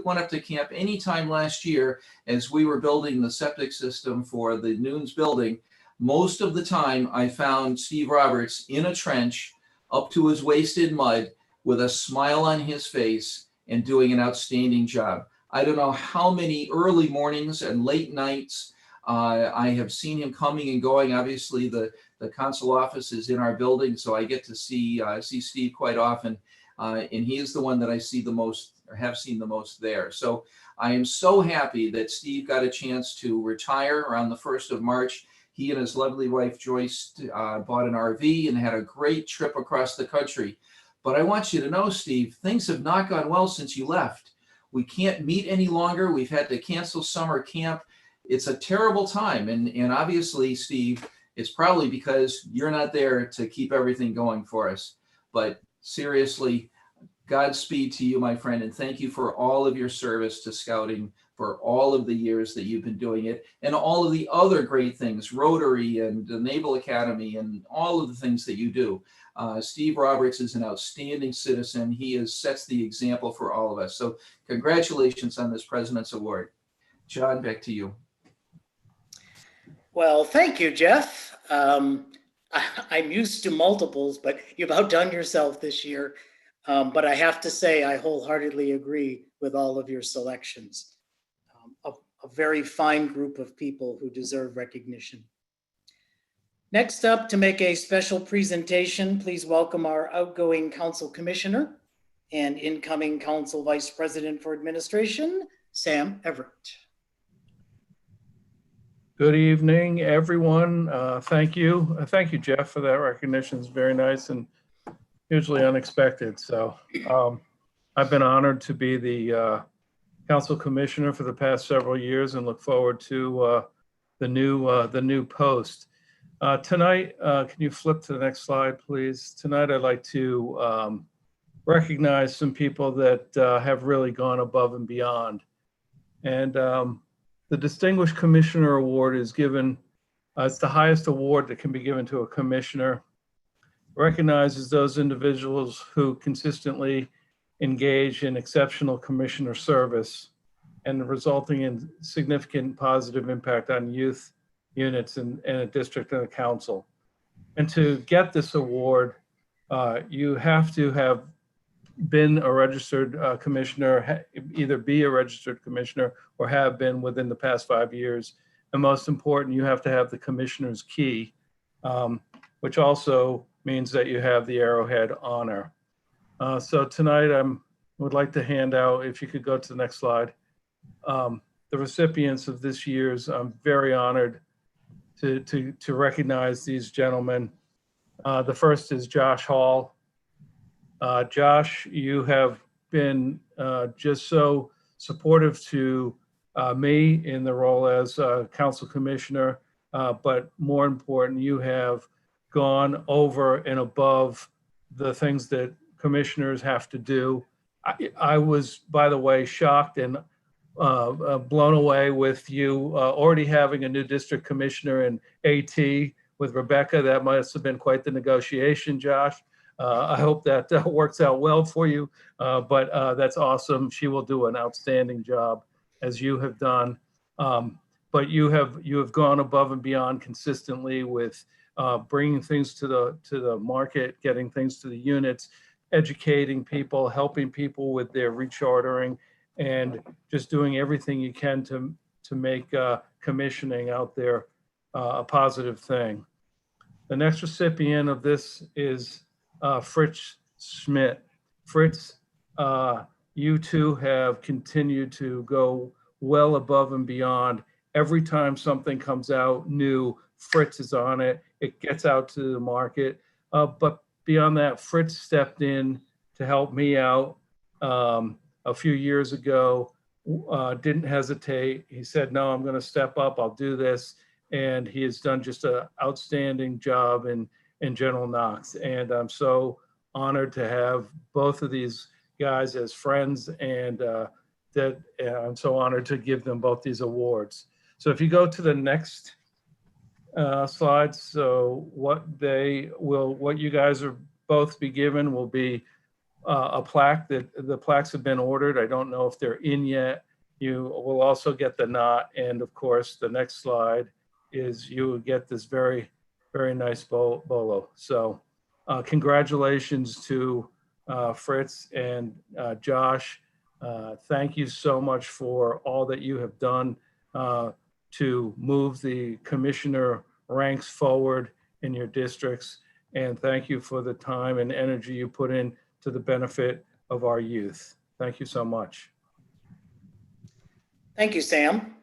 [SPEAKER 10] went up to camp anytime last year as we were building the septic system for the Nunes building, most of the time I found Steve Roberts in a trench up to his waist in mud with a smile on his face and doing an outstanding job. I don't know how many early mornings and late nights I have seen him coming and going. Obviously the council office is in our building, so I get to see Steve quite often. And he is the one that I see the most or have seen the most there. So I am so happy that Steve got a chance to retire around the 1st of March. He and his lovely wife, Joyce, bought an RV and had a great trip across the country. But I want you to know, Steve, things have not gone well since you left. We can't meet any longer. We've had to cancel summer camp. It's a terrible time. And obviously, Steve, it's probably because you're not there to keep everything going for us. But seriously, Godspeed to you, my friend, and thank you for all of your service to Scouting, for all of the years that you've been doing it, and all of the other great things, Rotary and the Naval Academy, and all of the things that you do. Steve Roberts is an outstanding citizen. He sets the example for all of us. So congratulations on this President's Award. John, back to you.
[SPEAKER 6] Well, thank you, Jeff. I'm used to multiples, but you've outdone yourself this year. But I have to say, I wholeheartedly agree with all of your selections. A very fine group of people who deserve recognition. Next up, to make a special presentation, please welcome our outgoing Council Commissioner and incoming Council Vice President for Administration, Sam Everett.
[SPEAKER 11] Good evening, everyone. Thank you. Thank you, Jeff, for that recognition. It's very nice and hugely unexpected. So I've been honored to be the Council Commissioner for the past several years and look forward to the new post. Tonight, can you flip to the next slide, please? Tonight, I'd like to recognize some people that have really gone above and beyond. And the Distinguished Commissioner Award is given, it's the highest award that can be given to a commissioner. Recognizes those individuals who consistently engage in exceptional commissioner service and resulting in significant positive impact on youth units in a district and a council. And to get this award, you have to have been a registered commissioner, either be a registered commissioner or have been within the past 5 years. And most important, you have to have the commissioner's key, which also means that you have the Arrowhead honor. So tonight I would like to hand out, if you could go to the next slide, the recipients of this year's. I'm very honored to recognize these gentlemen. The first is Josh Hall. Josh, you have been just so supportive to me in the role as Council Commissioner, but more important, you have gone over and above the things that commissioners have to do. I was, by the way, shocked and blown away with you already having a new district commissioner in AT with Rebecca. That must have been quite the negotiation, Josh. I hope that works out well for you, but that's awesome. She will do an outstanding job, as you have done. But you have gone above and beyond consistently with bringing things to the market, getting things to the units, educating people, helping people with their rechartering, and just doing everything you can to make commissioning out there a positive thing. The next recipient of this is Fritz Schmidt. Fritz, you too have continued to go well above and beyond. Every time something comes out new, Fritz is on it. It gets out to the market. But beyond that, Fritz stepped in to help me out a few years ago, didn't hesitate. He said, no, I'm going to step up. I'll do this. And he has done just an outstanding job in General Knox. And I'm so honored to have both of these guys as friends, and I'm so honored to give them both these awards. So if you go to the next slide, so what you guys are both be given will be a plaque. That the plaques have been ordered. I don't know if they're in yet. You will also get the knot, and of course the next slide is you will get this very, very nice bolo. So congratulations to Fritz and Josh. Thank you so much for all that you have done to move the commissioner ranks forward in your districts. And thank you for the time and energy you put in to the benefit of our youth. Thank you so much.
[SPEAKER 6] Thank you, Sam.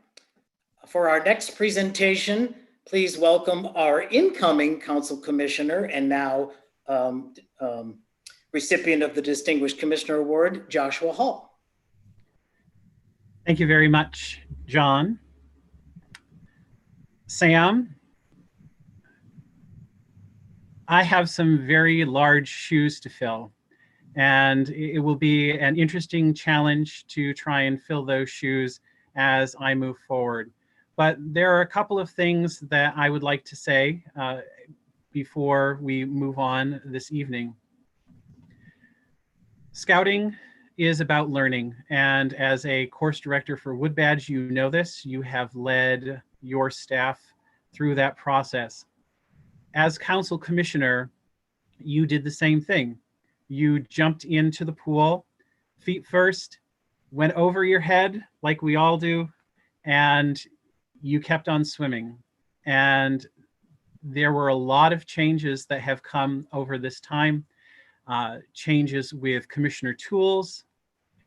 [SPEAKER 6] For our next presentation, please welcome our incoming Council Commissioner and now recipient of the Distinguished Commissioner Award, Joshua Hall.
[SPEAKER 16] Thank you very much, John. Sam, I have some very large shoes to fill, and it will be an interesting challenge to try and fill those shoes as I move forward. But there are a couple of things that I would like to say before we move on this evening. Scouting is about learning, and as a course director for Wood Badge, you know this. You have led your staff through that process. As council commissioner, you did the same thing. You jumped into the pool, feet first, went over your head like we all do, and you kept on swimming. And there were a lot of changes that have come over this time. Changes with commissioner tools,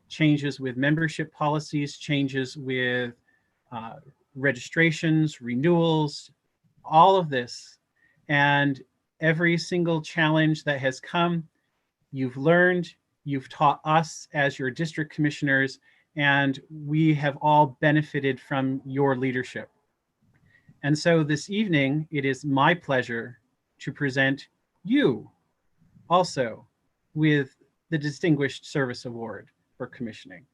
[SPEAKER 16] changes with membership policies, changes with registrations, renewals, all of this. And every single challenge that has come, you've learned, you've taught us as your district commissioners, and we have all benefited from your leadership. And so this evening, it is my pleasure to present you also with the Distinguished Service Award for commissioning.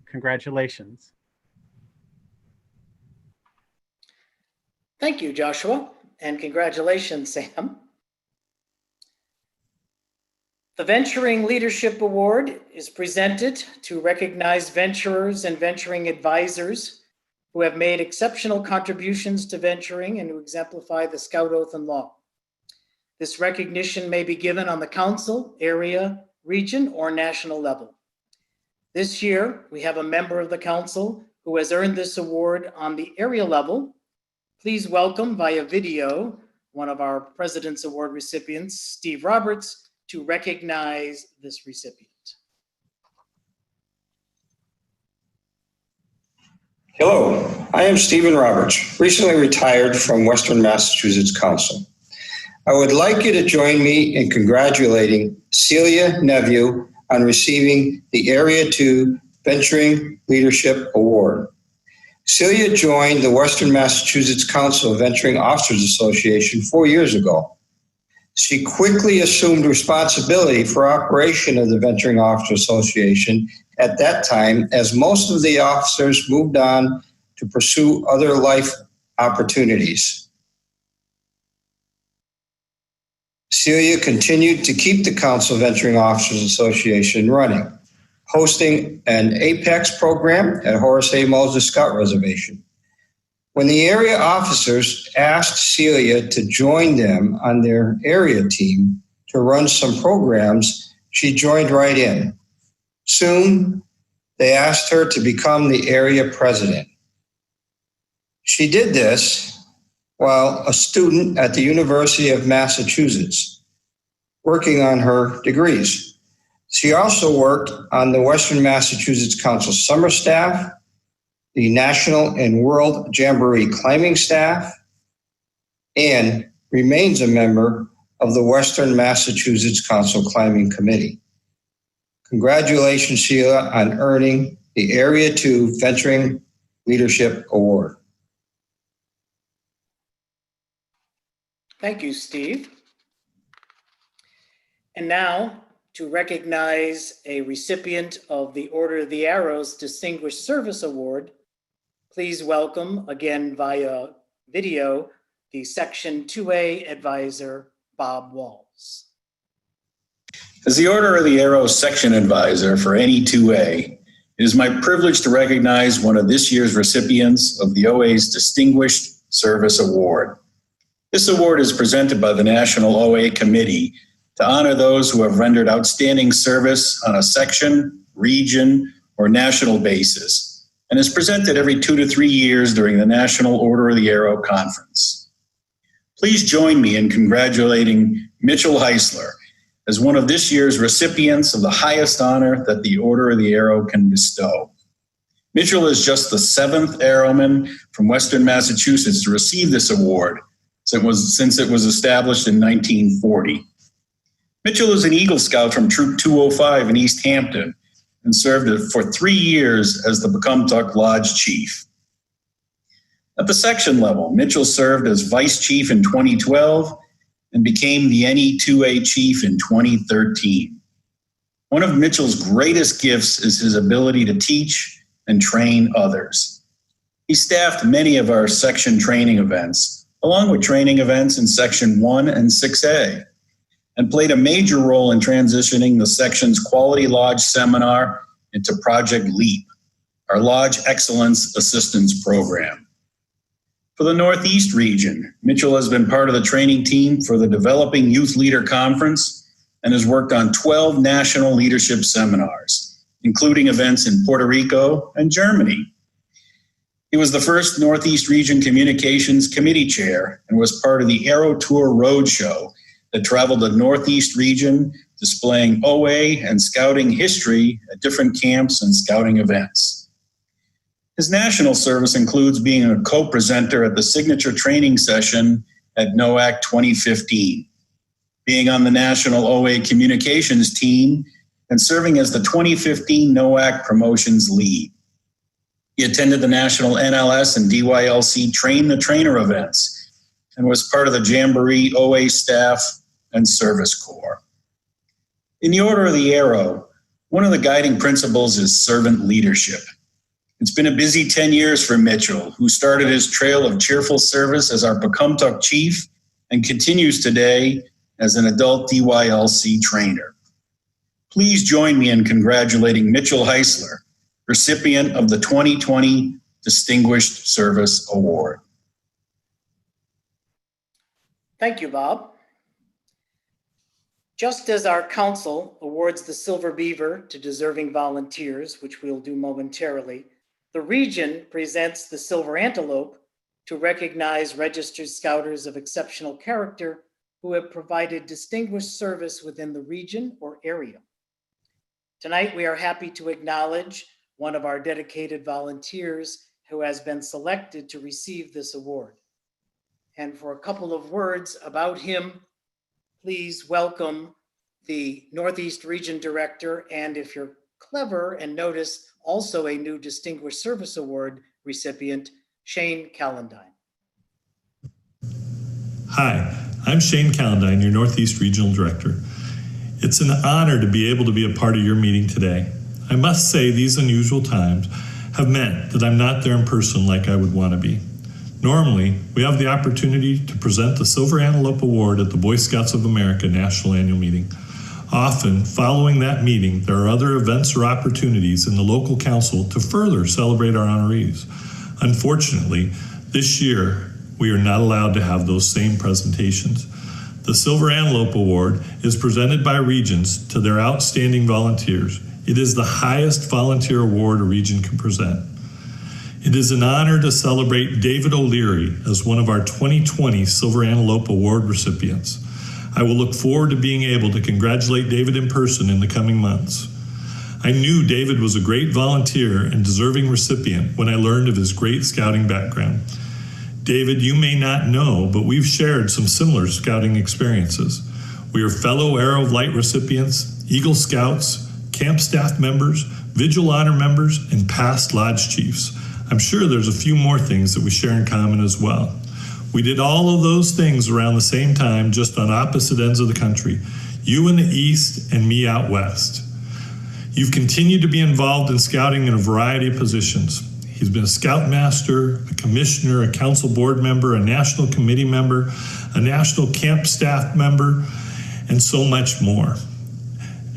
[SPEAKER 16] Congratulations.
[SPEAKER 6] Thank you, Joshua, and congratulations, Sam. The Venturing Leadership Award is presented to recognize venturers and venturing advisors who have made exceptional contributions to venturing and who exemplify the Scout Oath and Law. This recognition may be given on the council, area, region, or national level. This year, we have a member of the council who has earned this award on the area level. Please welcome via video one of our President's Award recipients, Steve Roberts, to recognize this recipient.
[SPEAKER 17] Hello, I am Stephen Roberts, recently retired from Western Massachusetts Council. I would like you to join me in congratulating Celia Neveu on receiving the Area 2 Venturing Leadership Award. Celia joined the Western Massachusetts Council Venturing Officers Association 4 years ago. She quickly assumed responsibility for operation of the Venturing Officers Association at that time, as most of the officers moved on to pursue other life opportunities. Celia continued to keep the Council Venturing Officers Association running, hosting an Apex program at Horace A. Moses Scout Reservation. When the area officers asked Celia to join them on their area team to run some programs, she joined right in. Soon, they asked her to become the area president. She did this while a student at the University of Massachusetts, working on her degrees. She also worked on the Western Massachusetts Council summer staff, the National and World Jamboree climbing staff, and remains a member of the Western Massachusetts Council Climbing Committee. Congratulations, Sheila, on earning the Area 2 Venturing Leadership Award.
[SPEAKER 6] Thank you, Steve. And now, to recognize a recipient of the Order of the Arrows Distinguished Service Award, please welcome, again via video, the Section 2A Advisor, Bob Walls.
[SPEAKER 18] As the Order of the Arrows Section Advisor for any 2A, it is my privilege to recognize one of this year's recipients of the OA's Distinguished Service Award. This award is presented by the National OA Committee to honor those who have rendered outstanding service on a section, region, or national basis, and is presented every 2 to 3 years during the National Order of the Arrow Conference. Please join me in congratulating Mitchell Heisler as one of this year's recipients of the highest honor that the Order of the Arrow can bestow. Mitchell is just the 7th Arrowman from Western Massachusetts to receive this award since it was established in 1940. Mitchell is an Eagle Scout from Troop 205 in East Hampton and served for 3 years as the Pecumtuck Lodge Chief. At the section level, Mitchell served as Vice Chief in 2012 and became the NE2A Chief in 2013. One of Mitchell's greatest gifts is his ability to teach and train others. He staffed many of our section training events, along with training events in Section 1 and 6A, and played a major role in transitioning the section's Quality Lodge Seminar into Project LEAP, our Lodge Excellence Assistance Program. For the Northeast region, Mitchell has been part of the training team for the Developing Youth Leader Conference and has worked on 12 national leadership seminars, including events in Puerto Rico and Germany. He was the first Northeast Region Communications Committee Chair and was part of the Aero Tour Roadshow that traveled the Northeast region, displaying OA and scouting history at different camps and scouting events. His national service includes being a co-presenter at the signature training session at NOAC 2015, being on the national OA communications team, and serving as the 2015 NOAC promotions lead. He attended the national NLS and DYLC Train the Trainer events and was part of the Jamboree OA staff and service corps. In the Order of the Arrow, one of the guiding principles is servant leadership. It's been a busy 10 years for Mitchell, who started his trail of cheerful service as our Pecumtuck Chief and continues today as an adult DYLC trainer. Please join me in congratulating Mitchell Heisler, recipient of the 2020 Distinguished Service Award.
[SPEAKER 6] Thank you, Bob. Just as our council awards the Silver Beaver to deserving volunteers, which we'll do momentarily, the region presents the Silver Antelope to recognize registered scouters of exceptional character who have provided distinguished service within the region or area. Tonight, we are happy to acknowledge one of our dedicated volunteers who has been selected to receive this award. And for a couple of words about him, please welcome the Northeast Region Director, and if you're clever and notice, also a new Distinguished Service Award recipient, Shane Calendine.
[SPEAKER 19] Hi, I'm Shane Calendine, your Northeast Regional Director. It's an honor to be able to be a part of your meeting today. I must say these unusual times have meant that I'm not there in person like I would want to be. Normally, we have the opportunity to present the Silver Antelope Award at the Boy Scouts of America National Annual Meeting. Often, following that meeting, there are other events or opportunities in the local council to further celebrate our honorees. Unfortunately, this year, we are not allowed to have those same presentations. The Silver Antelope Award is presented by regions to their outstanding volunteers. It is the highest volunteer award a region can present. It is an honor to celebrate David O'Leary as one of our 2020 Silver Antelope Award recipients. I will look forward to being able to congratulate David in person in the coming months. I knew David was a great volunteer and deserving recipient when I learned of his great scouting background. David, you may not know, but we've shared some similar scouting experiences. We are fellow Arrow of Light recipients, Eagle Scouts, camp staff members, Vigil Honor members, and past Lodge Chiefs. I'm sure there's a few more things that we share in common as well. We did all of those things around the same time, just on opposite ends of the country. You in the East and me out West. You've continued to be involved in scouting in a variety of positions. He's been a scoutmaster, a commissioner, a council board member, a national committee member, a national camp staff member, and so much more.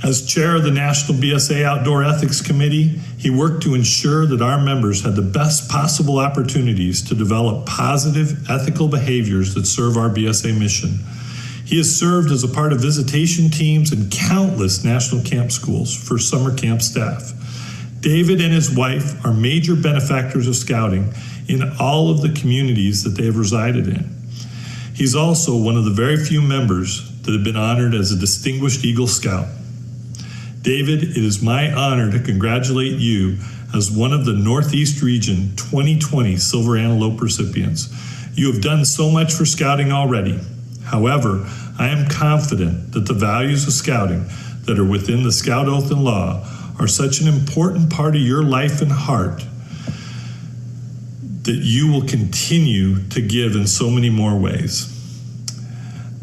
[SPEAKER 19] As chair of the National BSA Outdoor Ethics Committee, he worked to ensure that our members had the best possible opportunities to develop positive, ethical behaviors that serve our BSA mission. He has served as a part of visitation teams in countless national camp schools for summer camp staff. David and his wife are major benefactors of scouting in all of the communities that they have resided in. He's also one of the very few members that have been honored as a Distinguished Eagle Scout. David, it is my honor to congratulate you as one of the Northeast Region 2020 Silver Antelope recipients. You have done so much for Scouting already. However, I am confident that the values of Scouting that are within the Scout Oath and Law are such an important part of your life and heart that you will continue to give in so many more ways.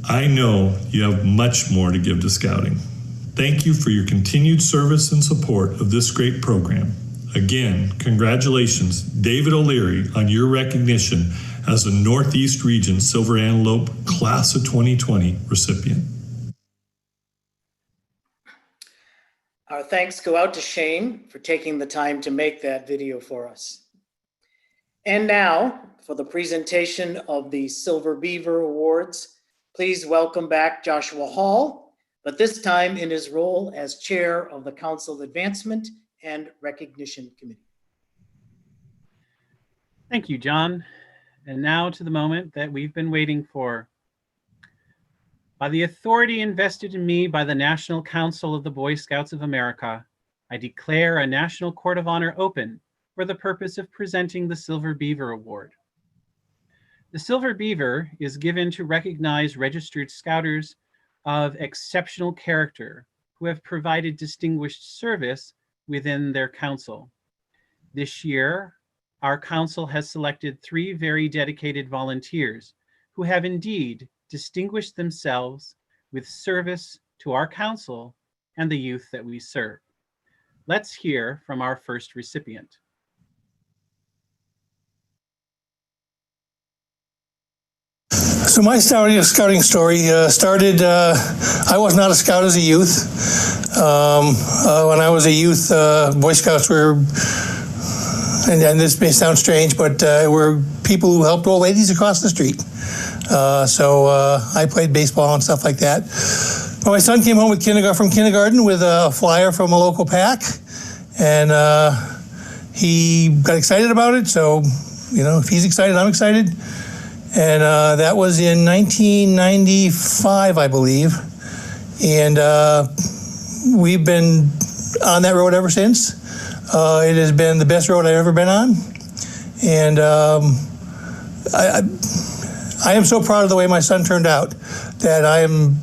[SPEAKER 19] I know you have much more to give to Scouting. Thank you for your continued service and support of this great program. Again, congratulations, David O'Leary, on your recognition as a Northeast Region Silver Antelope Class of 2020 recipient.
[SPEAKER 6] Our thanks go out to Shane for taking the time to make that video for us. And now, for the presentation of the Silver Beaver Awards, please welcome back Joshua Hall, but this time in his role as Chair of the Council Advancement and Recognition Committee.
[SPEAKER 16] Thank you, John. And now to the moment that we've been waiting for. By the authority invested in me by the National Council of the Boy Scouts of America, I declare a National Court of Honor open for the purpose of presenting the Silver Beaver Award. The Silver Beaver is given to recognize registered Scouters of exceptional character who have provided distinguished service within their council. This year, our council has selected 3 very dedicated volunteers who have indeed distinguished themselves with service to our council and the youth that we serve. Let's hear from our first recipient.
[SPEAKER 20] So my scouting story started, I was not a scout as a youth. When I was a youth, Boy Scouts were, and this may sound strange, but were people who helped old ladies across the street. So I played baseball and stuff like that. But my son came home from kindergarten with a flyer from a local pack, and he got excited about it. So, you know, if he's excited, I'm excited. And that was in 1995, I believe. And we've been on that road ever since. It has been the best road I've ever been on. And I am so proud of the way my son turned out that I am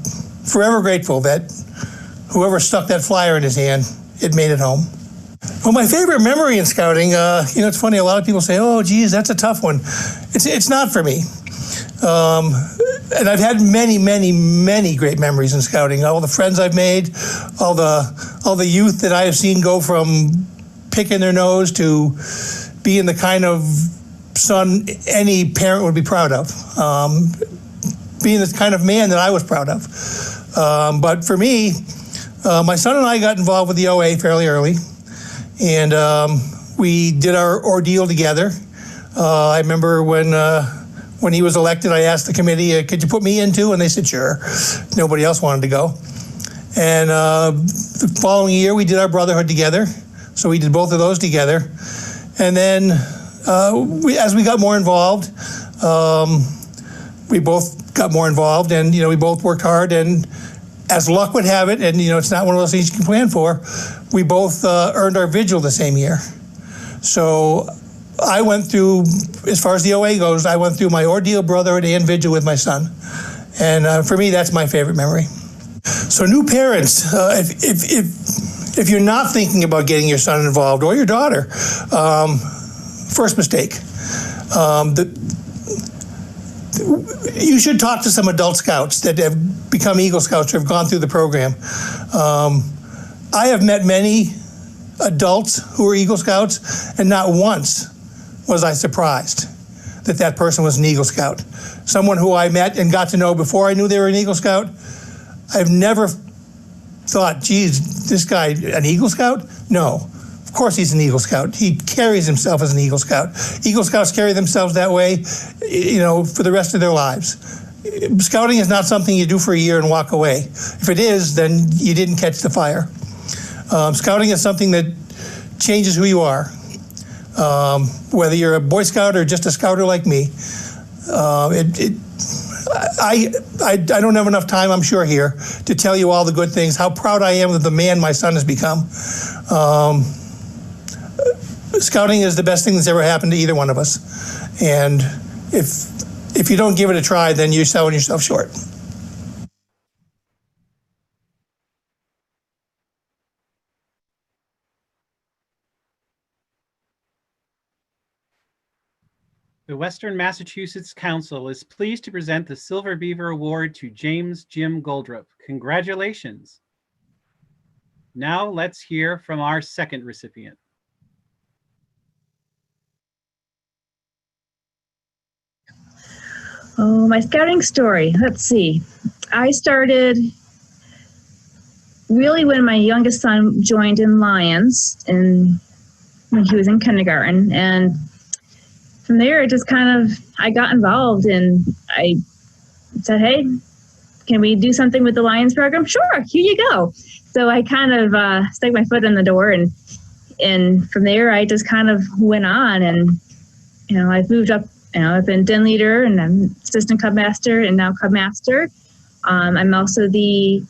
[SPEAKER 20] forever grateful that whoever stuck that flyer in his hand, it made it home. Well, my favorite memory in scouting, you know, it's funny, a lot of people say, oh, geez, that's a tough one. It's not for me. And I've had many, many, many great memories in scouting. All the friends I've made, all the youth that I have seen go from picking their nose to being the kind of son any parent would be proud of. Being the kind of man that I was proud of. But for me, my son and I got involved with the OA fairly early. And we did our ordeal together. I remember when he was elected, I asked the committee, could you put me in too? And they said, sure. Nobody else wanted to go. And the following year, we did our brotherhood together. So we did both of those together. And then as we got more involved, we both got more involved, and, you know, we both worked hard, and as luck would have it, and, you know, it's not one of those things you can plan for, we both earned our vigil the same year. So I went through, as far as the OA goes, I went through my ordeal, brotherhood, and vigil with my son. And for me, that's my favorite memory. So new parents, if you're not thinking about getting your son involved or your daughter, first mistake. You should talk to some adult scouts that have become Eagle Scouts or have gone through the program. I have met many adults who are Eagle Scouts, and not once was I surprised that that person was an Eagle Scout. Someone who I met and got to know before I knew they were an Eagle Scout, I've never thought, geez, this guy, an Eagle Scout? No, of course he's an Eagle Scout. He carries himself as an Eagle Scout. Eagle Scouts carry themselves that way, you know, for the rest of their lives. Scouting is not something you do for a year and walk away. If it is, then you didn't catch the fire. Scouting is something that changes who you are. Whether you're a Boy Scout or just a Scouter like me, I don't have enough time, I'm sure, here to tell you all the good things, how proud I am of the man my son has become. Scouting is the best thing that's ever happened to either one of us. And if you don't give it a try, then you're selling yourself short.
[SPEAKER 16] The Western Massachusetts Council is pleased to present the Silver Beaver Award to James Jim Goldrup. Congratulations. Now let's hear from our second recipient.
[SPEAKER 21] Oh, my scouting story. Let's see. I started really when my youngest son joined in Lions when he was in kindergarten. And from there, it just I got involved and I said, hey, can we do something with the Lions program? Sure, here you go. So I stuck my foot in the door and from there, I just went on and, I've moved up. I've been den leader and I'm assistant cub master and now cub master. I'm also the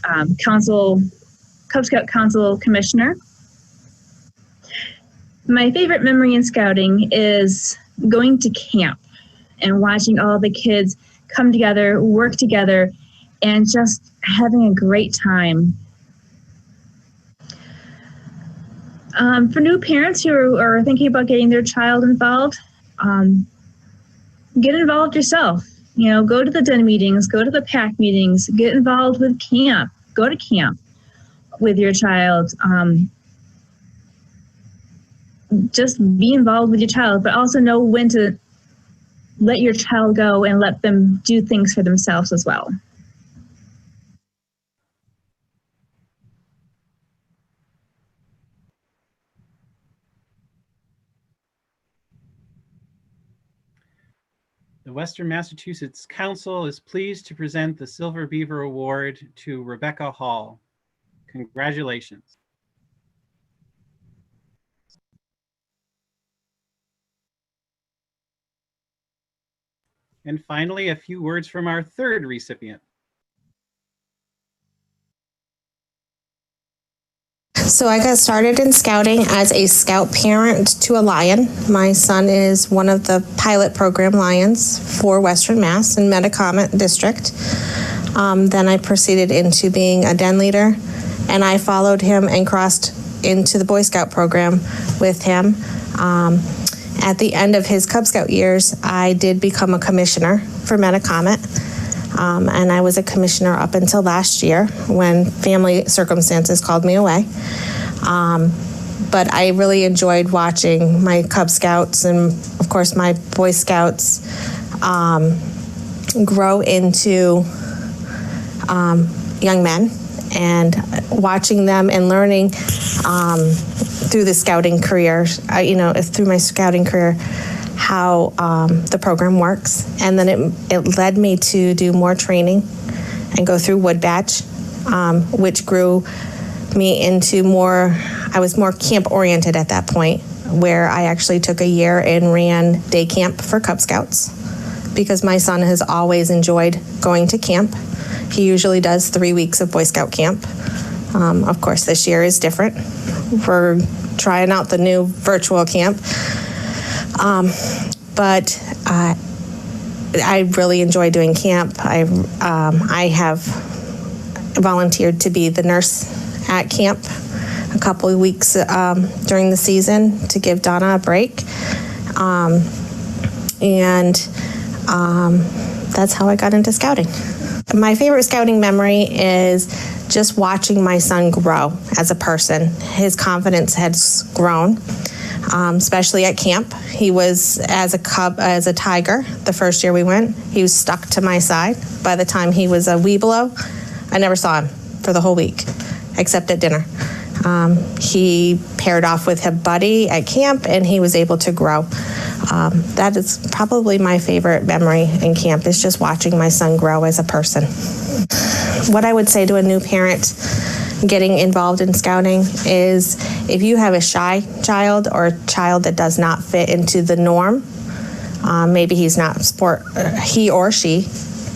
[SPEAKER 21] Cub Scout Council commissioner. My favorite memory in scouting is going to camp and watching all the kids come together, work together, and just having a great time. For new parents who are thinking about getting their child involved, get involved yourself. Go to the den meetings, go to the PAC meetings, get involved with camp, go to camp with your child. Just be involved with your child, but also know when to let your child go and let them do things for themselves as well.
[SPEAKER 16] The Western Massachusetts Council is pleased to present the Silver Beaver Award to Rebecca Hall. Congratulations. And finally, a few words from our third recipient.
[SPEAKER 22] So I got started in scouting as a scout parent to a lion. My son is one of the pilot program lions for Western Mass in Metacomet District. Then I proceeded into being a den leader, and I followed him and crossed into the Boy Scout program with him. At the end of his Cub Scout years, I did become a commissioner for Metacomet. And I was a commissioner up until last year when family circumstances called me away. But I really enjoyed watching my Cub Scouts and, of course, my Boy Scouts grow into young men, and watching them and learning through the scouting career, through my scouting career, how the program works. And then it led me to do more training and go through Wood Badge, which grew me into I was more camp oriented at that point, where I actually took a year and ran day camp for Cub Scouts because my son has always enjoyed going to camp. He usually does 3 weeks of Boy Scout camp. Of course, this year is different. We're trying out the new virtual camp. But I really enjoy doing camp. I have volunteered to be the nurse at camp a couple of weeks during the season to give Donna a break. That's how I got into scouting. My favorite scouting memory is just watching my son grow as a person. His confidence has grown. Especially at camp. He was as a tiger the first year we went. He was stuck to my side. By the time he was a Weeblo, I never saw him for the whole week, except at dinner. He paired off with a buddy at camp, and he was able to grow. That is probably my favorite memory in camp, is just watching my son grow as a person. What I would say to a new parent getting involved in scouting is, if you have a shy child or a child that does not fit into the norm, maybe he or she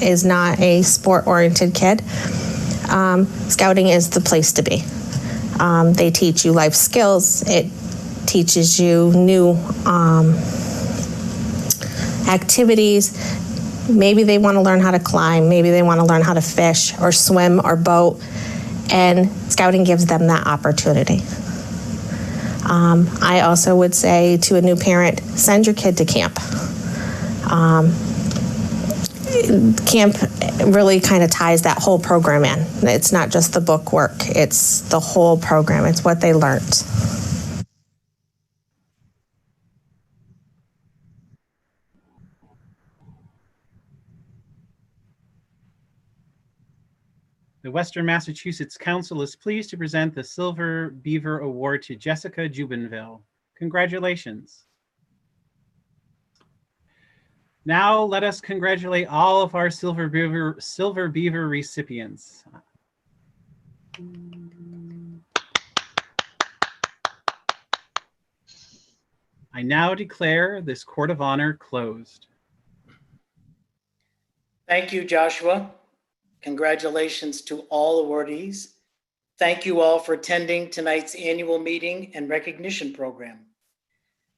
[SPEAKER 22] is not a sport-oriented kid, Scouting is the place to be. They teach you life skills. It teaches you new activities. Maybe they want to learn how to climb. Maybe they want to learn how to fish or swim or boat. And Scouting gives them that opportunity. I also would say to a new parent, send your kid to camp. Camp really kind of ties that whole program in. It's not just the book work, it's the whole program. It's what they learned.
[SPEAKER 16] The Western Massachusetts Council is pleased to present the Silver Beaver Award to Jessica Jubenville. Congratulations. Now let us congratulate all of our Silver Beaver recipients. I now declare this Court of Honor closed.
[SPEAKER 6] Thank you, Joshua. Congratulations to all awardees. Thank you all for attending tonight's annual meeting and recognition program.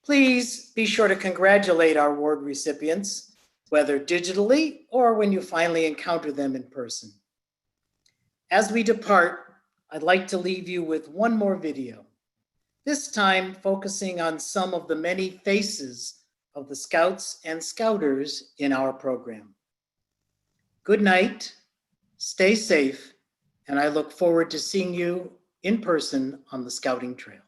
[SPEAKER 6] Please be sure to congratulate our award recipients, whether digitally or when you finally encounter them in person. As we depart, I'd like to leave you with one more video, this time focusing on some of the many faces of the Scouts and Scouters in our program. Good night, stay safe, and I look forward to seeing you in person on the Scouting Trail.